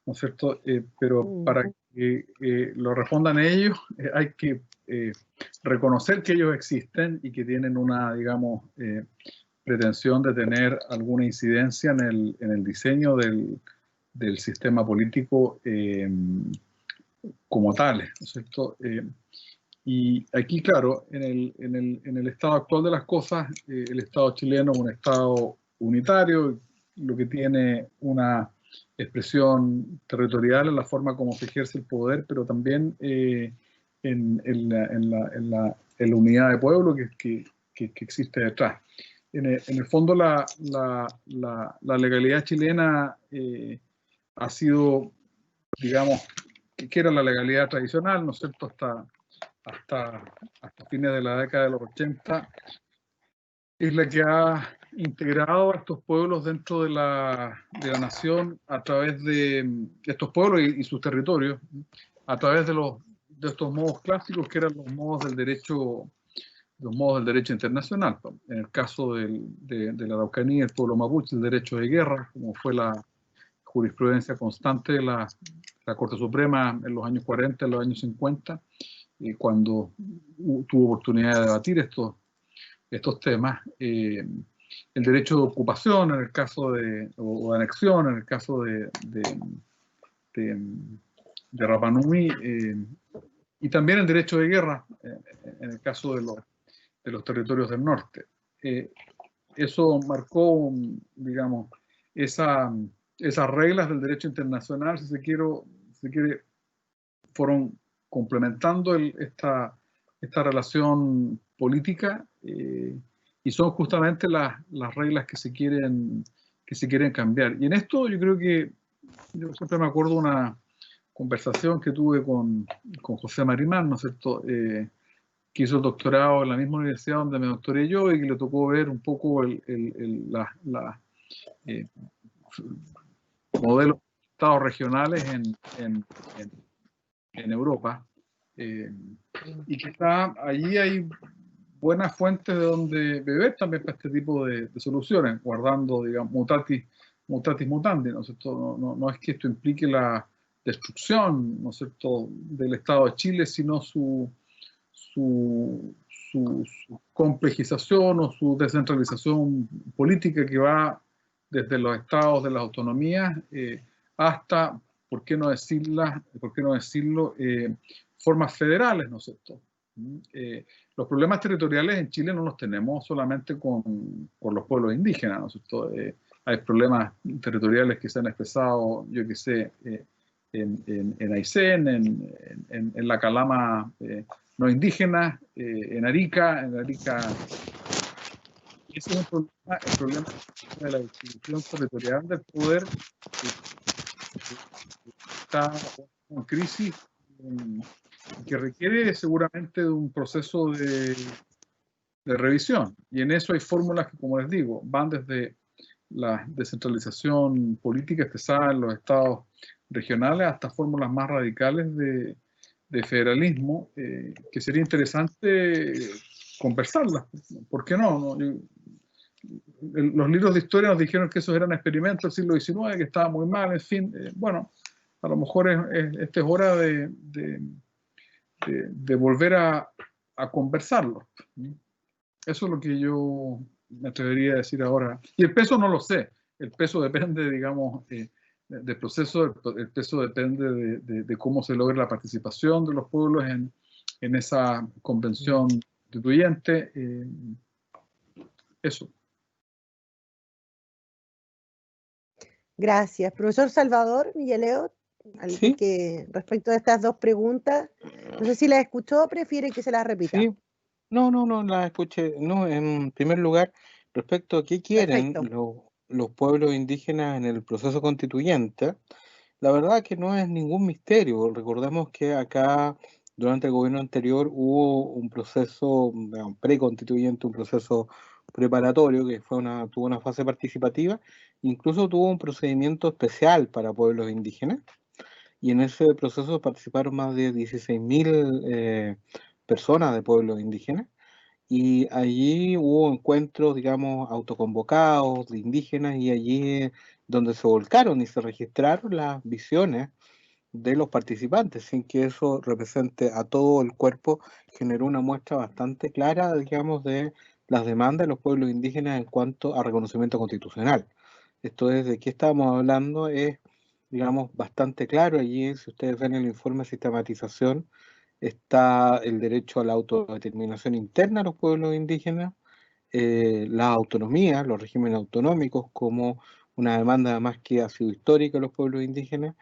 ¿no es cierto? Pero para que lo respondan ellos, hay que reconocer que ellos existen y que tienen una, digamos, pretensión de tener alguna incidencia en el diseño del sistema político como tales, ¿no es cierto? Y aquí, claro, en el estado actual de las cosas, el Estado chileno es un Estado unitario, lo que tiene una expresión territorial en la forma como se ejerce el poder, pero también en la unidad de pueblo que existe detrás. En el fondo, la legalidad chilena ha sido, digamos, que era la legalidad tradicional, ¿no es cierto?, hasta fines de la década de los 80, es la que ha integrado a estos pueblos dentro de la nación a través de estos pueblos y sus territorios, a través de estos modos clásicos que eran los modos del derecho internacional. En el caso de la Araucanía, el pueblo mapuche, el derecho de guerra, como fue la jurisprudencia constante de la Corte Suprema en los años 40, en los años 50, cuando tuvo oportunidad de debatir estos temas. El derecho de ocupación en el caso o de anexión en el caso de Rapa Nui, y también el derecho de guerra en el caso de los territorios del norte. Eso marcó, digamos, esas reglas del derecho internacional, si se quiere, fueron complementando esta relación política y son justamente las reglas que se quieren cambiar. Y en esto yo creo que, yo siempre me acuerdo una conversación que tuve con José Marimán, ¿no es cierto?, que hizo el doctorado en la misma universidad donde me doctoré yo y que le tocó ver un poco modelos de estados regionales en Europa, y quizá allí hay buenas fuentes de donde beber también para este tipo de soluciones, guardando, digamos, mutatis mutandis, ¿no es cierto? No es que esto implique la destrucción, ¿no es cierto?, del Estado de Chile, sino su complejización o su descentralización política que va desde los estados de las autonomías hasta, ¿por qué no decirlo, formas federales, ¿no es cierto? Los problemas territoriales en Chile no los tenemos solamente con los pueblos indígenas, ¿no es cierto? Hay problemas territoriales que se han expresado, yo que sé, en Aysén, en la Calama no indígena, en Arica. Ese es el problema de la distribución territorial del poder, está en crisis, que requiere seguramente de un proceso de revisión. Y en eso hay fórmulas que, como les digo, van desde la descentralización política expresada en los estados regionales hasta fórmulas más radicales de federalismo, que sería interesante conversarlas. ¿Por qué no? Los libros de historia nos dijeron que esos eran experimentos del siglo XIX, que estaba muy mal, en fin. Bueno, a lo mejor esta es hora de volver a conversarlo. Eso es lo que yo me atrevería a decir ahora. Y el peso no lo sé. El peso depende, digamos, del proceso. El peso depende de cómo se logra la participación de los pueblos en esa convención constituyente. Eso. Gracias. Profesor Salvador Villaleo, algo Sí. que respecto a estas dos preguntas, no sé si las escuchó o prefiere que se las repita. Sí, no, la escuché. No, en primer lugar, respecto a qué quieren Perfecto. los pueblos indígenas en el proceso constituyente, la verdad que no es ningún misterio. Recordemos que acá, durante el gobierno anterior, hubo un proceso preconstituyente, un proceso preparatorio que tuvo una fase participativa, incluso tuvo un procedimiento especial para pueblos indígenas. Y en ese proceso participaron más de 16.000 personas de pueblos indígenas, y allí hubo encuentros, digamos, autoconvocados de indígenas, y allí donde se volcaron y se registraron las visiones de los participantes, sin que eso represente a todo el cuerpo, generó una muestra bastante clara, digamos, de las demandas de los pueblos indígenas en cuanto a reconocimiento constitucional. Esto es, de qué estamos hablando, es, digamos, bastante claro. Allí, si ustedes ven el informe de sistematización, está el derecho a la autodeterminación interna de los pueblos indígenas, la autonomía, los regímenes autonómicos como una demanda además que ha sido histórica de los pueblos indígenas,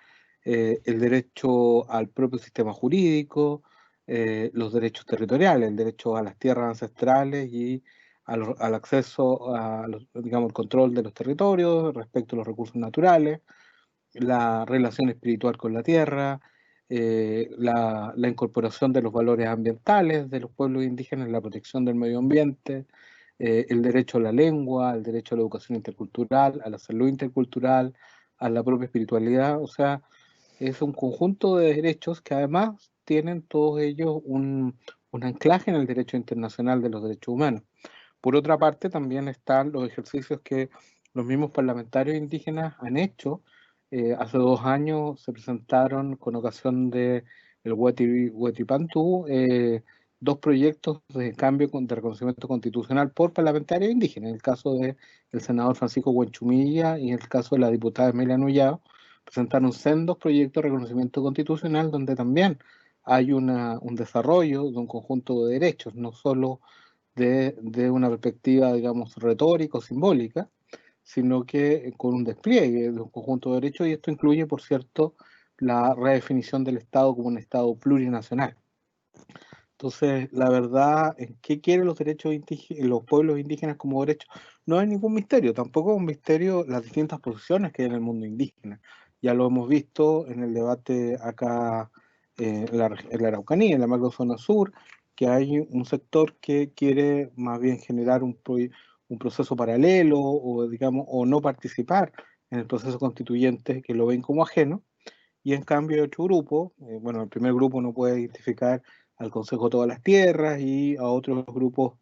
el derecho al propio sistema jurídico, los derechos territoriales, el derecho a las tierras ancestrales y al acceso a digamos, el control de los territorios respecto a los recursos naturales, la relación espiritual con la tierra, la incorporación de los valores ambientales de los pueblos indígenas, la protección del medio ambiente, el derecho a la lengua, el derecho a la educación intercultural, a la salud intercultural, a la propia espiritualidad. O sea, es un conjunto de derechos que además tienen todos ellos un anclaje en el derecho internacional de los derechos humanos. Por otra parte, también están los ejercicios que los mismos parlamentarios indígenas han hecho. Hace 2 años se presentaron, con ocasión del Huetipantú, 2 proyectos de cambio de reconocimiento constitucional por parlamentarios indígenas, en el caso del senador Francisco Huenchumilla y en el caso de la diputada Emilia Nullao. Presentaron sendos proyectos de reconocimiento constitucional donde también hay un desarrollo de un conjunto de derechos, no solo de una perspectiva, digamos, retórica o simbólica, sino que con un despliegue de un conjunto de derechos, y esto incluye, por cierto, la redefinición del Estado como un Estado plurinacional. Entonces, la verdad, ¿en qué quieren los derechos los pueblos indígenas como derechos? No hay ningún misterio, tampoco es un misterio las distintas posiciones que hay en el mundo indígena. Ya lo hemos visto en el debate acá en la Araucanía, en la macrozona sur, que hay un sector que quiere más bien generar un proceso paralelo, o digamos, o no participar en el proceso constituyente, que lo ven como ajeno, y en cambio hay otro grupo, bueno, el primer grupo no puede identificar al Consejo de Todas las Tierras, y a otros grupos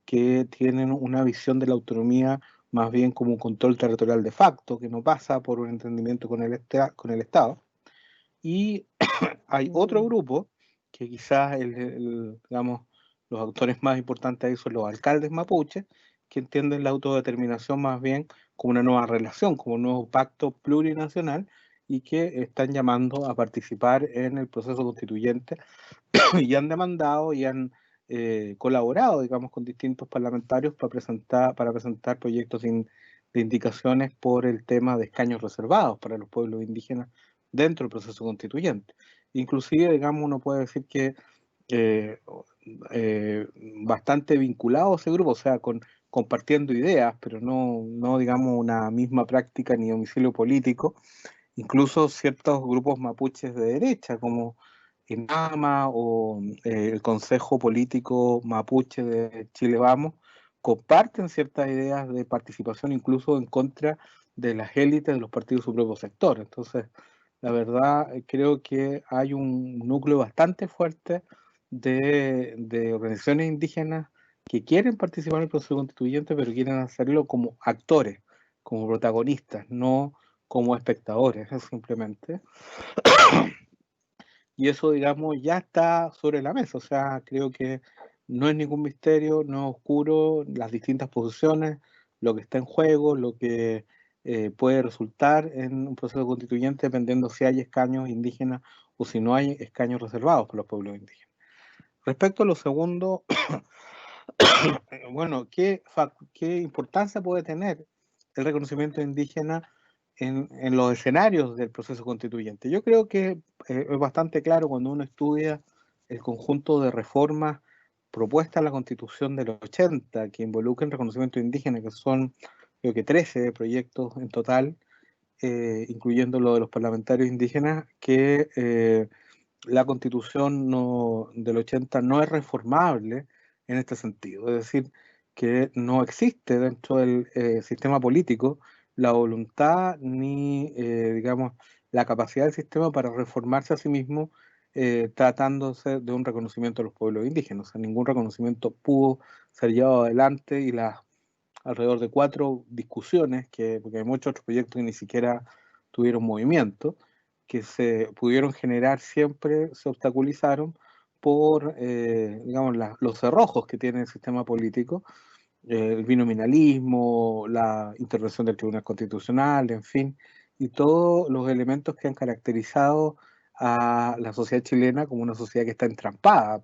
que tienen una visión de la autonomía más bien como un control territorial de facto, que no pasa por un entendimiento con el Estado. Y hay otro grupo que quizás digamos, los autores más importantes ahí son los alcaldes mapuches, que entienden la autodeterminación más bien como una nueva relación, como un nuevo pacto plurinacional, y que están llamando a participar en el proceso constituyente y han demandado y han colaborado, digamos, con distintos parlamentarios para presentar proyectos de indicaciones por el tema de escaños reservados para los pueblos indígenas dentro del proceso constituyente. Inclusive, digamos, uno puede decir que eh, bastante vinculado a ese grupo, o sea, compartiendo ideas, pero no, digamos, una misma práctica ni domicilio político. Incluso ciertos grupos mapuches de derecha, como INAMA o el Consejo Político Mapuche de Chile Vamos, comparten ciertas ideas de participación incluso en contra de las élites de los partidos de su propio sector. Entonces, la verdad, creo que hay un núcleo bastante fuerte de organizaciones indígenas que quieren participar en el proceso constituyente, pero quieren hacerlo como actores, como protagonistas, no como espectadores, simplemente. Y eso, digamos, ya está sobre la mesa. O sea, creo que no es ningún misterio, no es oscuro, las distintas posiciones, lo que está en juego, lo que puede resultar en un proceso constituyente dependiendo si hay escaños indígenas o si no hay escaños reservados para los pueblos indígenas. Respecto a lo segundo, bueno, ¿qué importancia puede tener el reconocimiento indígena en los escenarios del proceso constituyente? Yo creo que es bastante claro cuando uno estudia el conjunto de reformas propuestas a la Constitución del 80 que involucran el reconocimiento indígena, que son creo que 13 proyectos en total, incluyendo lo de los parlamentarios indígenas, que la Constitución del 80 no es reformable en este sentido. Es decir, que no existe dentro del sistema político la voluntad ni, digamos, la capacidad del sistema para reformarse a sí mismo tratándose de un reconocimiento de los pueblos indígenas. O sea, ningún reconocimiento pudo ser llevado adelante y las alrededor de 4 discusiones, porque hay muchos otros proyectos que ni siquiera tuvieron movimiento, que se pudieron generar siempre se obstaculizaron por, digamos, los cerrojos que tiene el sistema político, el binominalismo, la intervención del Tribunal Constitucional, en fin, y todos los elementos que han caracterizado a la sociedad chilena como una sociedad que está entrampada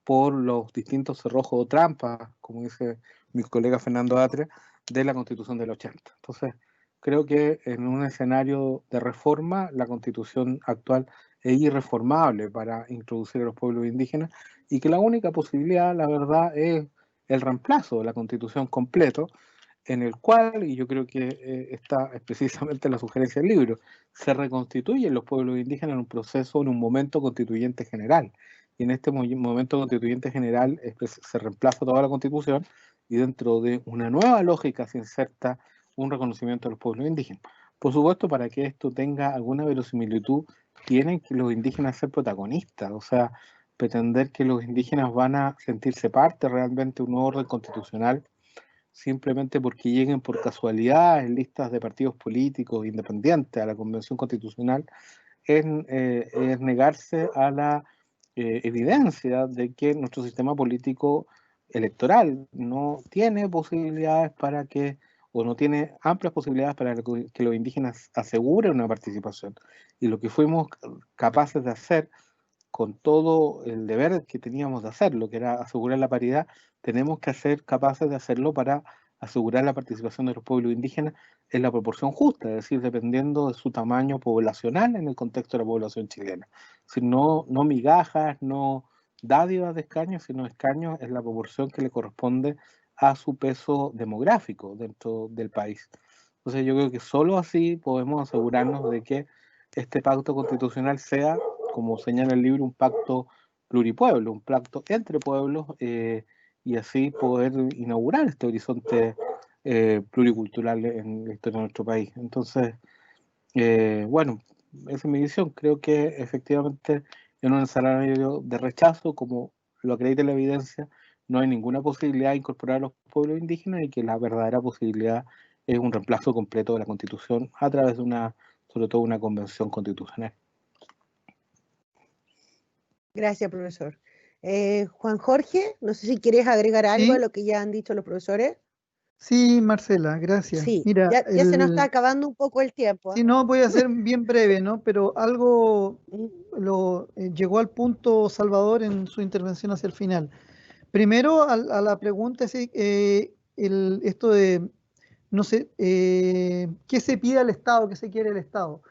por los distintos cerrojos o trampas, como dice mi colega Fernando Atria, de la Constitución del 80. Entonces, creo que en un escenario de reforma, la Constitución actual es irreformable para introducir a los pueblos indígenas y que la única posibilidad, la verdad, es el reemplazo de la Constitución completo, en el cual, y yo creo que esta es precisamente la sugerencia del libro, se reconstituyen los pueblos indígenas en un proceso, en un momento constituyente general. Y en este momento constituyente general se reemplaza toda la Constitución y dentro de una nueva lógica se inserta un reconocimiento de los pueblos indígenas. Por supuesto, para que esto tenga alguna verosimilitud, tienen que los indígenas ser protagonistas, o sea, pretender que los indígenas van a sentirse parte realmente de un nuevo orden constitucional simplemente porque lleguen por casualidad en listas de partidos políticos independientes a la Convención Constitucional es negarse a la evidencia de que nuestro sistema político electoral no tiene posibilidades para que, o no tiene amplias posibilidades para que los indígenas aseguren una participación. Y lo que fuimos capaces de hacer con todo el deber que teníamos de hacerlo, que era asegurar la paridad, tenemos que ser capaces de hacerlo para asegurar la participación de los pueblos indígenas en la proporción justa, es decir, dependiendo de su tamaño poblacional en el contexto de la población chilena. Es decir, no migajas, no dádivas de escaños, sino escaños en la proporción que le corresponde a su peso demográfico dentro del país. Entonces yo creo que solo así podemos asegurarnos de que este pacto constitucional sea, como señala el libro, un pacto pluripueblo, un pacto entre pueblos, y así poder inaugurar este horizonte pluricultural en la historia de nuestro país. Entonces, bueno, esa es mi visión. Creo que efectivamente en un escenario de rechazo, como lo acredita la evidencia, no hay ninguna posibilidad de incorporar a los pueblos indígenas y que la verdadera posibilidad es un reemplazo completo de la Constitución a través de sobre todo una convención constitucional. Gracias, profesor. Juan Jorge, no sé si quieres agregar algo a lo que ya han dicho los profesores. Sí, Marcela, gracias. Sí, mira, ya se nos está acabando un poco el tiempo. Sí, no, voy a ser bien breve, ¿no? Pero algo llegó al punto Salvador en su intervención hacia el final. Primero, a la pregunta, esto de, no sé, ¿qué se pide al Estado? ¿Qué se quiere el Estado?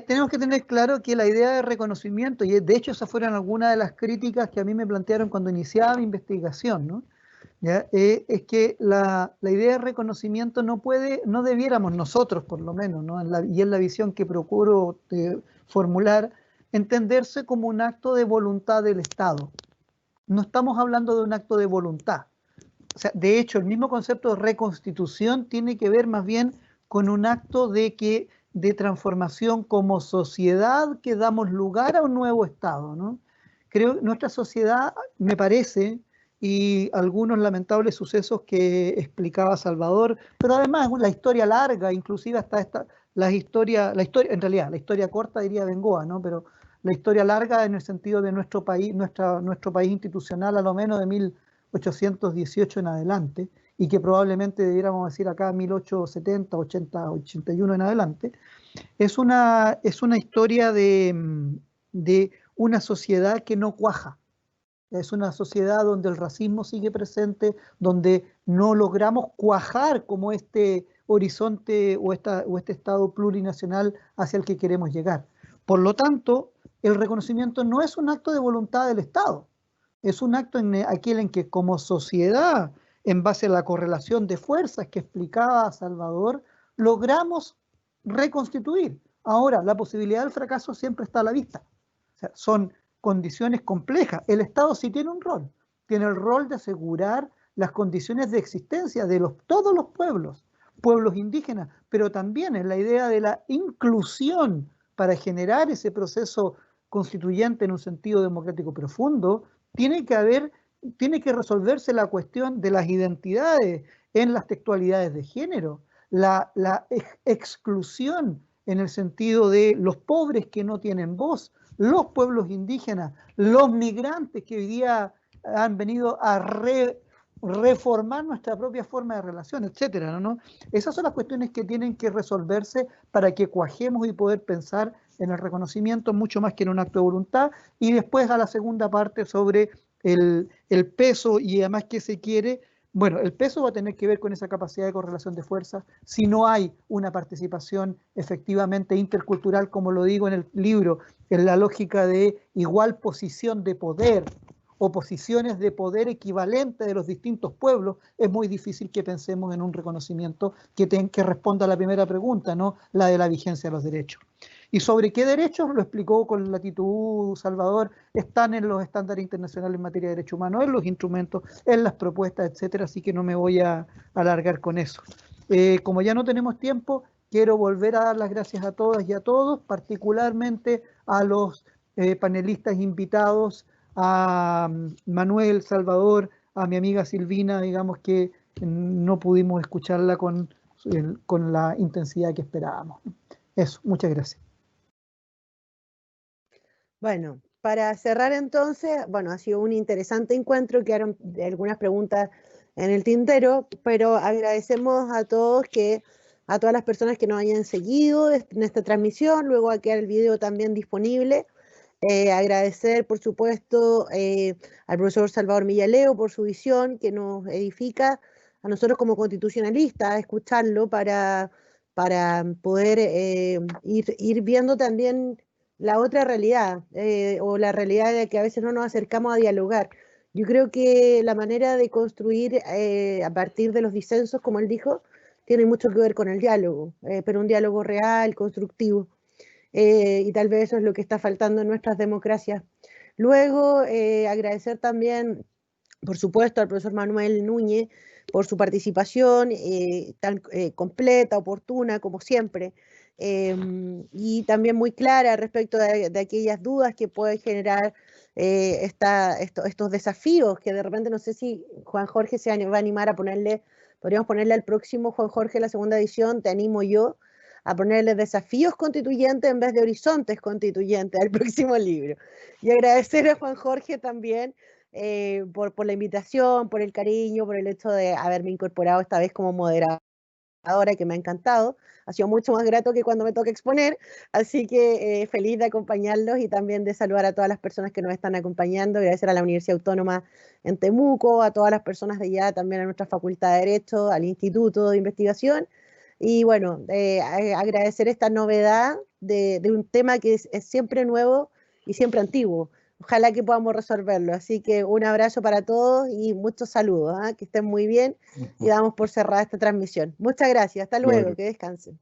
Tenemos que tener claro que la idea de reconocimiento, y de hecho esas fueron algunas de las críticas que a mí me plantearon cuando iniciaba mi investigación, ¿no? ¿Ya? Es que la idea de reconocimiento no debiéramos nosotros por lo menos, ¿no? Y es la visión que procuro formular, entenderse como un acto de voluntad del Estado. No estamos hablando de un acto de voluntad. O sea, de hecho, el mismo concepto de reconstitución tiene que ver más bien con un acto de transformación como sociedad que damos lugar a un nuevo Estado, ¿no? Creo que nuestra sociedad, me parece, y algunos lamentables sucesos que explicaba Salvador, pero además la historia larga, inclusive hasta la historia, en realidad, la historia corta diría Bengoa, ¿no? Pero la historia larga en el sentido de nuestro país institucional, a lo menos de 1818 en adelante, y que probablemente debiéramos decir acá 1870, 80, 81 en adelante, es una historia de una sociedad que no cuaja. Es una sociedad donde el racismo sigue presente, donde no logramos cuajar como este horizonte o este estado plurinacional hacia el que queremos llegar. Por lo tanto, el reconocimiento no es un acto de voluntad del Estado, es un acto en aquel en que como sociedad, en base a la correlación de fuerzas que explicaba Salvador, logramos reconstituir. Ahora, la posibilidad del fracaso siempre está a la vista. O sea, son condiciones complejas. El Estado sí tiene un rol, tiene el rol de asegurar las condiciones de existencia de todos los pueblos indígenas, pero también en la idea de la inclusión para generar ese proceso constituyente en un sentido democrático profundo, tiene que resolverse la cuestión de las identidades en las textualidades de género, la exclusión en el sentido de los pobres que no tienen voz, los pueblos indígenas, los migrantes que hoy día han venido a reformar nuestra propia forma de relación, etcétera, ¿no? Esas son las cuestiones que tienen que resolverse para que cuajemos y poder pensar en el reconocimiento mucho más que en un acto de voluntad. Y después a la segunda parte sobre el peso y además qué se quiere. Bueno, el peso va a tener que ver con esa capacidad de correlación de fuerzas. Si no hay una participación efectivamente intercultural, como lo digo en el libro, en la lógica de igual posición de poder o posiciones de poder equivalente de los distintos pueblos, es muy difícil que pensemos en un reconocimiento que responda a la primera pregunta, ¿no? La de la vigencia de los derechos. ¿Y sobre qué derechos? Lo explicó con latitud Salvador, están en los estándares internacionales en materia de derechos humanos, en los instrumentos, en las propuestas, etcétera, así que no me voy a alargar con eso. Como ya no tenemos tiempo, quiero volver a dar las gracias a todas y a todos, particularmente a los panelistas invitados, a Manuel, Salvador, a mi amiga Silvina, digamos que no pudimos escucharla con la intensidad que esperábamos. Eso, muchas gracias. Bueno, para cerrar entonces, bueno, ha sido un interesante encuentro, quedaron algunas preguntas en el tintero, pero agradecemos a todas las personas que nos hayan seguido en esta transmisión, luego va a quedar el video también disponible. Agradecer, por supuesto, al profesor Salvador Millaleo por su visión que nos edifica a nosotros como constitucionalistas, escucharlo para poder ir viendo también la otra realidad, o la realidad de que a veces no nos acercamos a dialogar. Yo creo que la manera de construir a partir de los disensos, como él dijo, tiene mucho que ver con el diálogo, pero un diálogo real, constructivo. Y tal vez eso es lo que está faltando en nuestras democracias. Luego, agradecer también, por supuesto, al profesor Manuel Núñez por su participación tan completa, oportuna, como siempre, y también muy clara respecto de aquellas dudas que puede generar estos desafíos, que de repente no sé si Juan Jorge se va a animar a podríamos ponerle al próximo Juan Jorge, la segunda edición, te animo yo, a ponerle desafíos constituyentes en vez de horizontes constituyentes al próximo libro. Y agradecer a Juan Jorge también por la invitación, por el cariño, por el hecho de haberme incorporado esta vez como moderadora, que me ha encantado. Ha sido mucho más grato que cuando me toca exponer, así que feliz de acompañarlos y también de saludar a todas las personas que nos están acompañando, agradecer a la Universidad Autónoma en Temuco, a todas las personas de allá, también a nuestra Facultad de Derecho, al Instituto de Investigación. Y bueno, agradecer esta novedad de un tema que es siempre nuevo y siempre antiguo. Ojalá que podamos resolverlo. Así que un abrazo para todos y muchos saludos. Que estén muy bien y damos por cerrada esta transmisión. Muchas gracias. Hasta luego. Que descansen.